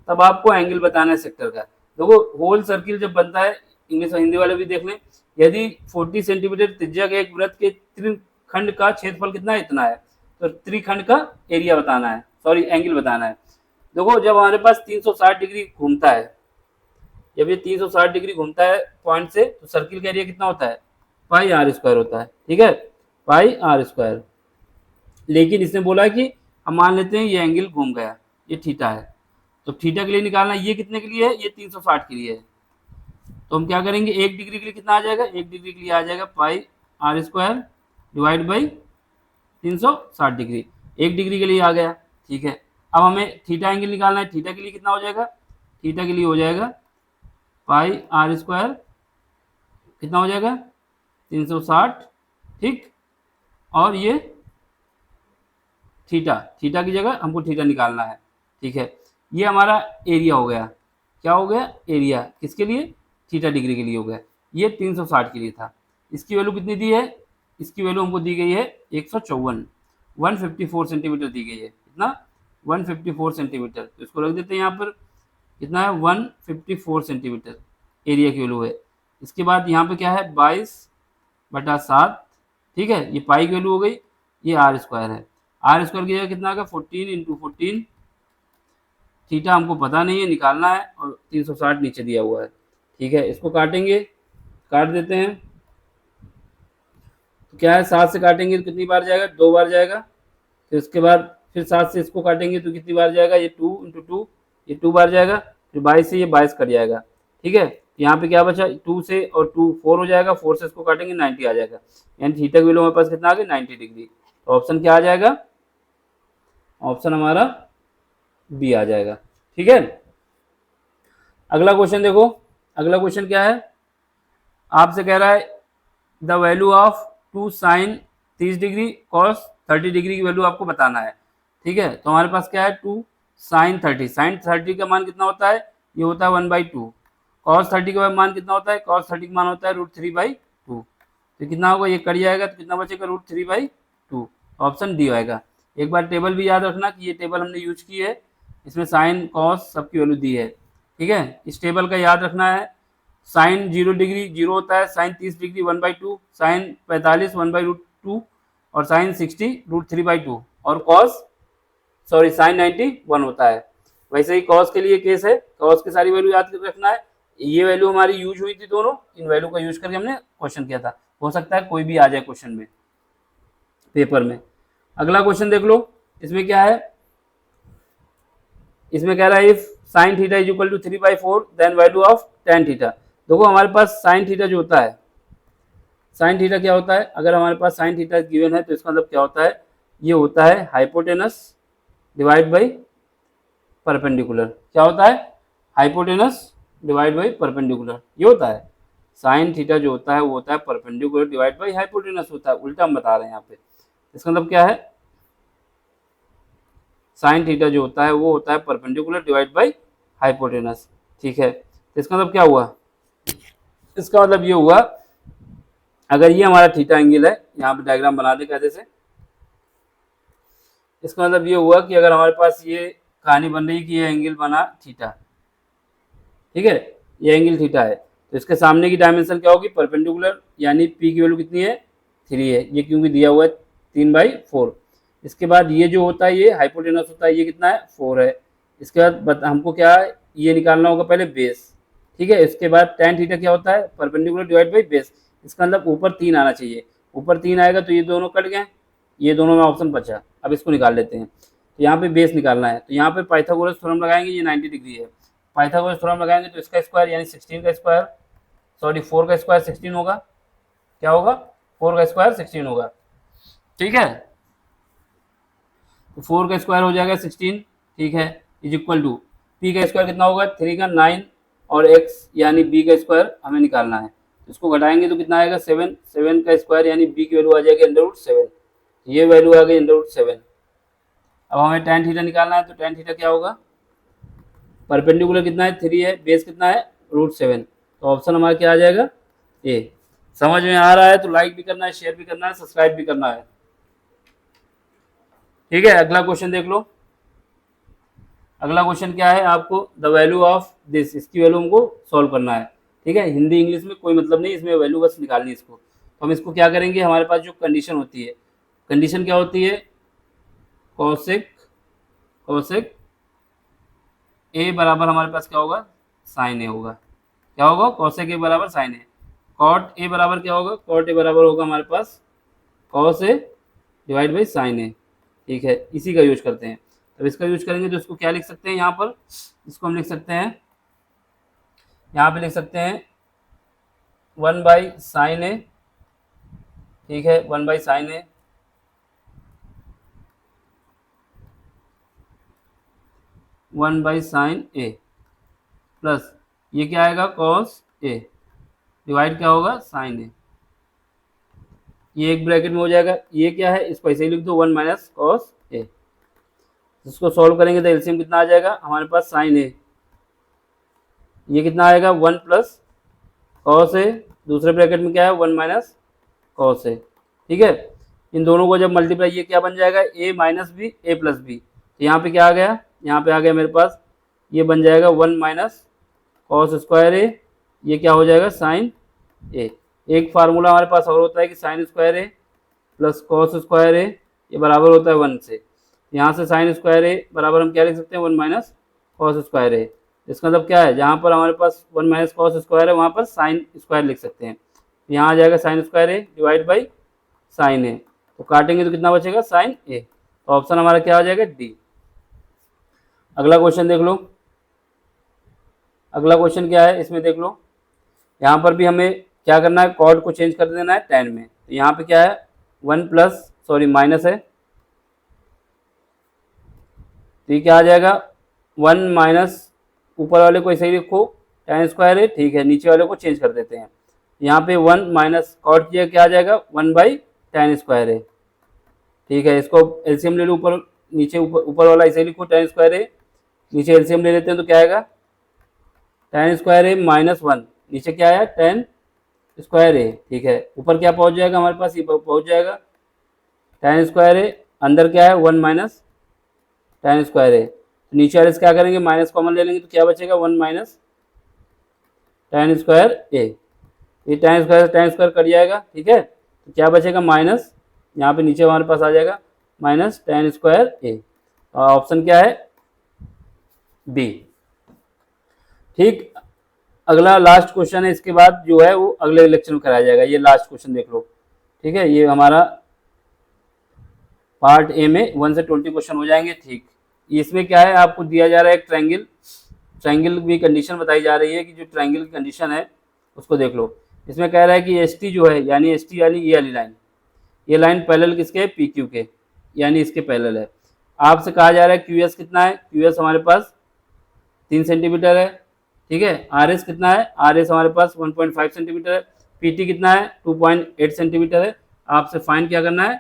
तब आपको एंगल बताना है सेक्टर का। देखो होल सर्किल जब बनता है, इंग्लिश और हिंदी वाले भी देख लें, यदि 40 सेंटीमीटर त्रिज्या के एक वृत्त के त्रिखंड का क्षेत्रफल कितना है, इतना है, तो त्रिखंड का एरिया बताना है, सॉरी एंगल बताना है। देखो जब हमारे पास 360 डिग्री घूमता है, जब ये 360 डिग्री घूमता है पॉइंट से, तो सर्किल का एरिया कितना होता है पाई आर स्क्वायर होता है, ठीक है, पाई आर स्क्वायर। लेकिन इसने बोला कि हम मान लेते हैं ये एंगल घूम गया, ये थीटा है, तो थीटा के लिए निकालना, ये कितने के लिए है, ये 360 के लिए है। तो हम क्या करेंगे, 1 डिग्री के लिए कितना आ जाएगा, 1 डिग्री के लिए आ जाएगा pi r square divide by 360 degree, 1 degree के लिए आ गया, ठीक है। अब हमें थीटा एंगल निकालना है, थीटा के लिए कितना हो जाएगा, थीटा के लिए हो जाएगा पाई आर स्क्वायर कितना हो जाएगा 360, ठीक। और ये थीटा, थीटा की जगह हमको थीटा निकालना है, ठीक है। ये हमारा एरिया हो गया, क्या हो गया एरिया, किसके लिए, थीटा डिग्री के लिए हो गया। ये 360 के लिए था। इसकी वैल्यू कितनी दी है, इसकी वैल्यू हमको दी गई है 154, 154 सेंटीमीटर दी गई है, कितना 154 सेंटीमीटर। तो इसको रख देते हैं यहाँ पर, कितना है 154 सेंटीमीटर एरिया की वैल्यू है। इसके बाद यहाँ पे क्या है 22 बटा 7, ठीक है। ये पाई की वैल्यू हो गई, ये आर स्क्वायर है। आर स्क्वायर की जगह कितना आ गया 14 इंटू 14, थीटा हमको पता नहीं है, निकालना है, और 360 नीचे दिया हुआ है, ठीक है। इसको काटेंगे, काट देते हैं, तो क्या है 7 से काटेंगे तो कितनी बार जाएगा, 2 बार जाएगा। फिर उसके बाद फिर 7 से इसको काटेंगे तो कितनी बार जाएगा, ये 2 इंटू 2, ये 2 बार जाएगा। फिर 22 से ये 22 कट जाएगा, ठीक है। यहाँ पे क्या बचा, 2 से और 2 4 हो जाएगा, 4 से इसको काटेंगे 90 आ जाएगा, यानी थीटा की वैल्यू हमारे पास कितना आ गया 90 डिग्री। तो ऑप्शन क्या आ जाएगा, ऑप्शन हमारा बी आ जाएगा, ठीक है। अगला क्वेश्चन देखो, अगला क्वेश्चन क्या है, आपसे कह रहा है the value of 2 sine 30 degree cos 30 degree की वैल्यू आपको बताना है, ठीक है। तो हमारे पास क्या है 2 साइन 30, साइन 30 का मान कितना होता है, ये होता है 1/2। कॉस 30 का मान कितना होता है, कॉस 30 का मान होता है √3/2। तो कितना होगा, ये कट जाएगा तो कितना बचेगा √3/2, ऑप्शन डी आएगा। एक बार टेबल भी याद रखना कि ये टेबल हमने यूज की है, इसमें साइन कॉस सबकी वैल्यू दी है, ठीक है। इस टेबल का याद रखना है, साइन 0 डिग्री 0 होता है, साइन 30 डिग्री 1/2, साइन 45 1/√2, और साइन 60 √3/2, और कॉस साइन 90 1 होता है। वैसे ही कॉस के लिए केस है, कॉस की सारी वैल्यू याद रखना है। ये वैल्यू हमारी यूज हुई थी दोनों, इन वैल्यू का यूज करके हमने क्वेश्चन किया था, हो सकता है कोई भी आ जाए क्वेश्चन में, पेपर में। अगला क्वेश्चन देख लो, इसमें क्या है, इसमें कह रहा है if sine theta is equal to 3/4 then value of ten theta. देखो हमारे पास साइन थीटा जो होता है, साइन थीटा क्या होता है, अगर हमारे पास साइन थीटा गिवन है तो इसका मतलब क्या होता है, ये होता है हाइपोटेनस डिवाइड बाई परपेंडिकुलर। क्या होता है, हाइपोटेनस डिवाइड बाई परपेंडिकुलर, ये होता है। साइन थीटा जो होता है वो होता है परपेंडिकुलर डिवाइड बाई हाइपोटेनस होता है, उल्टा हम बता रहे हैं यहाँ पे। इसका मतलब क्या है, साइन थीटा जो होता है वो होता है परपेंडिकुलर डिवाइड बाई हाइपोटेनस, ठीक है। तो इसका मतलब क्या हुआ, इसका मतलब ये हुआ, अगर ये हमारा थीटा एंगल है, यहाँ पे डायग्राम बना दे कैसे से, इसका मतलब ये हुआ कि अगर हमारे पास ये कहानी बन रही कि ये एंगल बना थीटा, ठीक है, ये एंगल थीटा है, तो इसके सामने की डायमेंशन क्या होगी, परपेंडिकुलर, यानी पी की वैल्यू कितनी है 3 है, ये क्योंकि दिया हुआ है 3/4। इसके बाद ये जो होता है ये हाइपोटेनस होता है, ये कितना है 4 है। इसके बाद हमको क्या है, ये निकालना होगा पहले बेस, ठीक है। इसके बाद tan थीटा क्या होता है, परपेंडिकुलर डिवाइड बाई बेस, इसका मतलब ऊपर 3 आना चाहिए, ऊपर 3 आएगा तो ये दोनों कट गए, ये दोनों में ऑप्शन बचा। अब इसको निकाल लेते हैं, तो यहाँ पे बेस निकालना है, तो यहाँ पे पाइथागोरस थ्योरम लगाएंगे, ये 90 डिग्री है, पाइथागोरस थ्योरम लगाएंगे तो इसका स्क्वायर यानी 16 का स्क्वायर, सॉरी 4 का स्क्वायर 16 होगा, क्या होगा 4 का स्क्वायर 16 होगा, ठीक है। तो 4 का स्क्वायर हो जाएगा 16, ठीक है, इज इक्वल टू पी का स्क्वायर कितना होगा 3 का 9, और एक्स यानी बी का स्क्वायर हमें निकालना है, इसको घटाएंगे तो कितना आएगा 7, 7 का स्क्वायर यानी बी की वैल्यू आ जाएगी √7, ये वैल्यू आ गई √7। अब हमें tan थीटा निकालना है, तो tan थीटा क्या होगा, परपेंडिकुलर कितना है 3 है, बेस कितना है √7, तो ऑप्शन हमारा क्या आ जाएगा ए। समझ में आ रहा है तो लाइक भी करना है, शेयर भी करना है, सब्सक्राइब भी करना है, ठीक है। अगला क्वेश्चन देख लो, अगला क्वेश्चन क्या है, आपको द वैल्यू ऑफ दिस, इसकी वैल्यू हमको सॉल्व करना है, ठीक है। हिंदी इंग्लिश में कोई मतलब नहीं, इसमें वैल्यू बस निकालनी है इसको। तो हम इसको क्या करेंगे, हमारे पास जो कंडीशन होती है, कंडीशन क्या होती है, कॉसेक कॉसेक ए बराबर हमारे पास क्या होगा साइन ए होगा, क्या होगा कॉसेक ए बराबर साइन ए। कॉट ए बराबर क्या होगा, कॉट ए बराबर होगा हमारे पास cos A divide by sine A, ठीक है। इसी का यूज करते हैं, तब इसका यूज करेंगे तो इसको क्या लिख सकते हैं, यहाँ पर इसको हम लिख सकते हैं, यहाँ पे लिख सकते हैं 1/sin ए, ठीक है, 1/sin A, one by sine A plus ये क्या आएगा कॉस ए डिवाइड क्या होगा साइन ए, ये एक ब्रैकेट में हो जाएगा, ये क्या है इसको ऐसे ही लिख दो 1 माइनस कॉस ए। इसको सॉल्व करेंगे तो एलसीएम कितना आ जाएगा हमारे पास साइन ए, ये कितना आएगा 1 प्लस कॉस ए, दूसरे ब्रैकेट में क्या है 1 माइनस कॉस ए, ठीक है। इन दोनों को जब मल्टीप्लाई, ये क्या बन जाएगा a minus B A plus B, तो यहाँ पे क्या आ गया, यहाँ पे आ गया मेरे पास ये बन जाएगा 1 माइनस कॉस स्क्वायर ए, ये क्या हो जाएगा साइन ए, एक फार्मूला हमारे पास और होता है कि साइन स्क्वायर ए प्लस कॉस स्क्वायर ए ये बराबर होता है 1 से। यहाँ से साइन स्क्वायर ए बराबर हम क्या लिख सकते हैं 1 माइनस कॉस स्क्वायर ए। इसका मतलब क्या है, जहाँ पर हमारे पास 1 माइनस कॉस स्क्वायर है वहाँ पर साइन स्क्वायर लिख सकते हैं। यहाँ आ जाएगा sine square A divide by sine A, तो काटेंगे तो कितना बचेगा साइन ए। तो ऑप्शन हमारा क्या आ जाएगा डी। अगला क्वेश्चन देख लो। अगला क्वेश्चन क्या है इसमें देख लो। यहाँ पर भी हमें क्या करना है, कॉर्ड को चेंज कर देना है टेन में। तो यहाँ पे क्या है 1 प्लस सॉरी माइनस है, तो ये क्या आ जाएगा 1 माइनस ऊपर वाले को ऐसे ही लिखो टेन स्क्वायर है, ठीक है। नीचे वाले को चेंज कर देते हैं, यहाँ पे 1 माइनस कॉट किया क्या आ जाएगा 1 बाई टेन स्क्वायर है, ठीक है। इसको एलसीएम ले लो, ऊपर नीचे ऊपर वाला ऐसे ही लिखो टेन स्क्वायर है, नीचे एलसीएम ले लेते हैं तो क्या आएगा टेन स्क्वायर है माइनस 1, नीचे क्या आया टेन स्क्वायर है, ठीक है। ऊपर क्या पहुंच जाएगा हमारे पास, ये पहुंच जाएगा टेन स्क्वायर है, अंदर क्या है 1 माइनस टेन स्क्वायर है। तो नीचे वाले से क्या करेंगे माइनस कॉमन ले लेंगे तो क्या बचेगा 1 माइनस टेन स्क्वायर ए। ये टेन स्क्वायर कट जाएगा, ठीक है। तो क्या बचेगा माइनस, यहाँ पे नीचे हमारे पास आ जाएगा माइनस टेन स्क्वायर ए। ऑप्शन क्या है बी, ठीक। अगला लास्ट क्वेश्चन है, इसके बाद जो है वो अगले लेक्चर में कराया जाएगा। ये लास्ट क्वेश्चन देख लो, ठीक है। ये हमारा पार्ट ए में 1 से 20 क्वेश्चन हो जाएंगे, ठीक। इसमें क्या है आपको दिया जा रहा है एक ट्रायंगल की कंडीशन बताई जा रही है कि जो ट्रायंगल की कंडीशन है उसको देख लो। इसमें कह रहा है कि एस टी जो है यानी एस टी यानी ये वाली लाइन, ये लाइन पैरेलल किसके पी क्यू के, यानी इसके पैरेलल है। आपसे कहा जा रहा है क्यू एस कितना है, क्यू एस हमारे पास 3 सेंटीमीटर है, ठीक है। आर एस कितना है, आर एस हमारे पास 1.5 सेंटीमीटर है। पी टी कितना है 2.8 सेंटीमीटर है। आपसे फाइन क्या करना है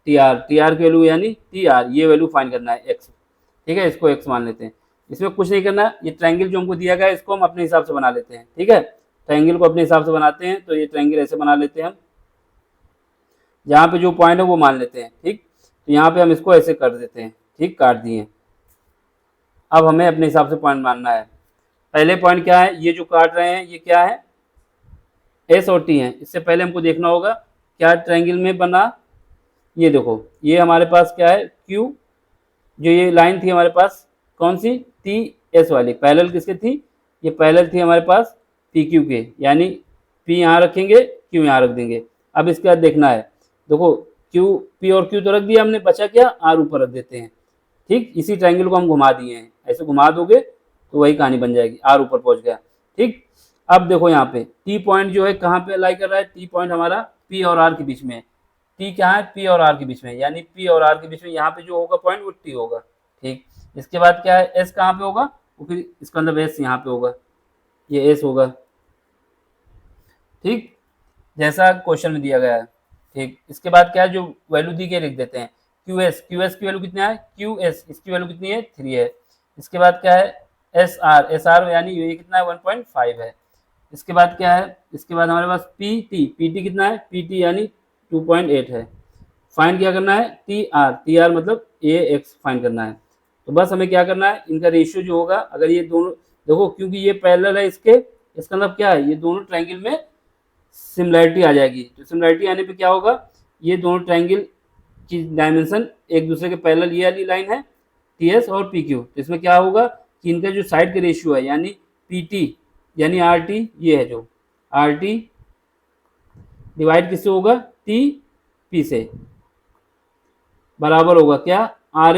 टी आर की वैल्यू यानी टी आर, ये वैल्यू फाइन करना है एक्स, ठीक है। इसको एक्स मान लेते हैं, इसमें कुछ नहीं करना। ये ट्रायंगल जो हमको दिया गया है इसको हम अपने हिसाब से बना लेते हैं, ठीक है। ट्रायंगल को अपने हिसाब से बनाते हैं, तो ये ट्रायंगल ऐसे बना लेते हैं हम, जहाँ पे जो पॉइंट है वो मान लेते हैं, ठीक। तो यहाँ पे हम इसको ऐसे कर देते हैं, ठीक, काट दिए। अब हमें अपने हिसाब से पॉइंट मानना है। पहले पॉइंट क्या है, ये जो काट रहे हैं ये क्या है एस और टी है। इससे पहले हमको देखना होगा क्या ट्रायंगल में बना। ये देखो ये हमारे पास क्या है क्यू, जो ये लाइन थी हमारे पास कौन सी टी एस वाली, पैरेलल किसके थी, ये पैरेलल थी हमारे पास पी क्यू के, यानी पी यहाँ रखेंगे क्यू यहाँ रख देंगे। अब इसके बाद देखना है, देखो क्यू पी और क्यू तो रख दिया हमने, बचा क्या आर ऊपर रख देते हैं, ठीक। इसी ट्रायंगल को हम घुमा दिए हैं, ऐसे घुमा दोगे तो वही कहानी बन जाएगी, आर ऊपर पहुंच गया, ठीक। अब देखो यहाँ पे टी पॉइंट जो है कहाँ पे अलाई कर रहा है, टी पॉइंट हमारा पी और आर के बीच में है। टी क्या है पी और आर के बीच में, यानी पी और आर के बीच में यहाँ पे जो होगा पॉइंट वो टी होगा, ठीक। इसके बाद क्या है एस कहाँ पे होगा, वो फिर इसका मतलब एस यहाँ पे होगा, ये एस होगा, ठीक, जैसा क्वेश्चन में दिया गया है, ठीक। इसके बाद क्या है जो वैल्यू दी गई लिख देते हैं क्यू एस की वैल्यू कितना है क्यू एस, इसकी वैल्यू कितनी है 3 है। इसके बाद क्या है एस आर यानी ये कितना है 1.5 है। इसके बाद क्या है, इसके बाद हमारे पास पी टी कितना है पी टी यानी 2.8 है। फाइंड क्या करना है टी आर मतलब ए एक्स फाइंड करना है। तो बस हमें क्या करना है इनका रेशियो जो होगा, अगर ये दोनों देखो क्योंकि ये पैरेलल है इसके, इसका मतलब क्या है ये दोनों ट्रायंगल में सिमिलैरिटी आ जाएगी। तो सिमिलैरिटी आने पे क्या होगा, ये दोनों ट्रायंगल की डायमेंशन एक दूसरे के पैरेलल ये वाली लाइन है टी एस और पी क्यू। तो इसमें क्या होगा कि इनका जो साइड का रेशियो है यानी पी टी यानी आर टी, ये है जो आर टी डिवाइड किससे होगा टी पी से, बराबर होगा क्या आर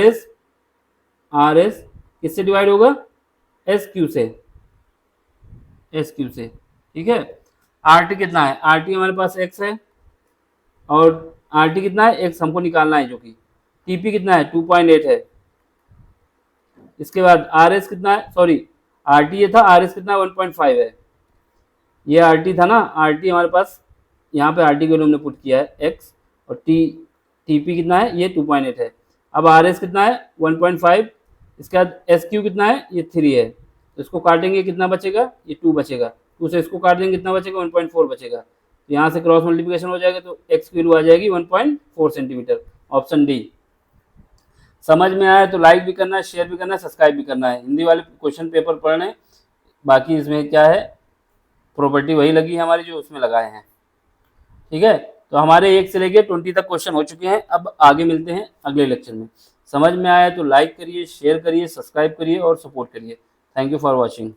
एस किससे डिवाइड होगा एस क्यू से, ठीक है। आर टी कितना है, आर टी हमारे पास एक्स है और आर टी कितना है एक्स हमको निकालना है, जो कि टी पी कितना है 2.8 है। इसके बाद आर एस कितना है, सॉरी आर टी ये था, आर एस कितना 1.5 है। ये आर टी था ना, आर टी हमारे पास यहाँ पे आर टी की वैल्यू हमने पुट किया है एक्स, और टी पी कितना है ये 2.8 है। अब आर एस कितना है 1.5, इसके बाद एस क्यू कितना है ये 3 है। तो इसको काटेंगे कितना बचेगा ये 2 बचेगा, 2 से इसको काट देंगे कितना बचेगा 1.4 बचेगा। तो यहाँ से क्रॉस मल्टीप्लिकेशन हो जाएगा तो एक्स की वैल्यू आ जाएगी 1.4 सेंटीमीटर, ऑप्शन डी। समझ में आया तो लाइक भी करना है, शेयर भी करना है, सब्सक्राइब भी करना है। हिंदी वाले क्वेश्चन पेपर पढ़ने, बाकी इसमें क्या है प्रॉपर्टी वही लगी है हमारी जो उसमें लगाए हैं। ठीक है, तो हमारे 1 से लेके 20 तक क्वेश्चन हो चुके हैं। अब आगे मिलते हैं अगले लेक्चर में। समझ में आया तो लाइक करिए, शेयर करिए, सब्सक्राइब करिए और सपोर्ट करिए। Thank you for watching.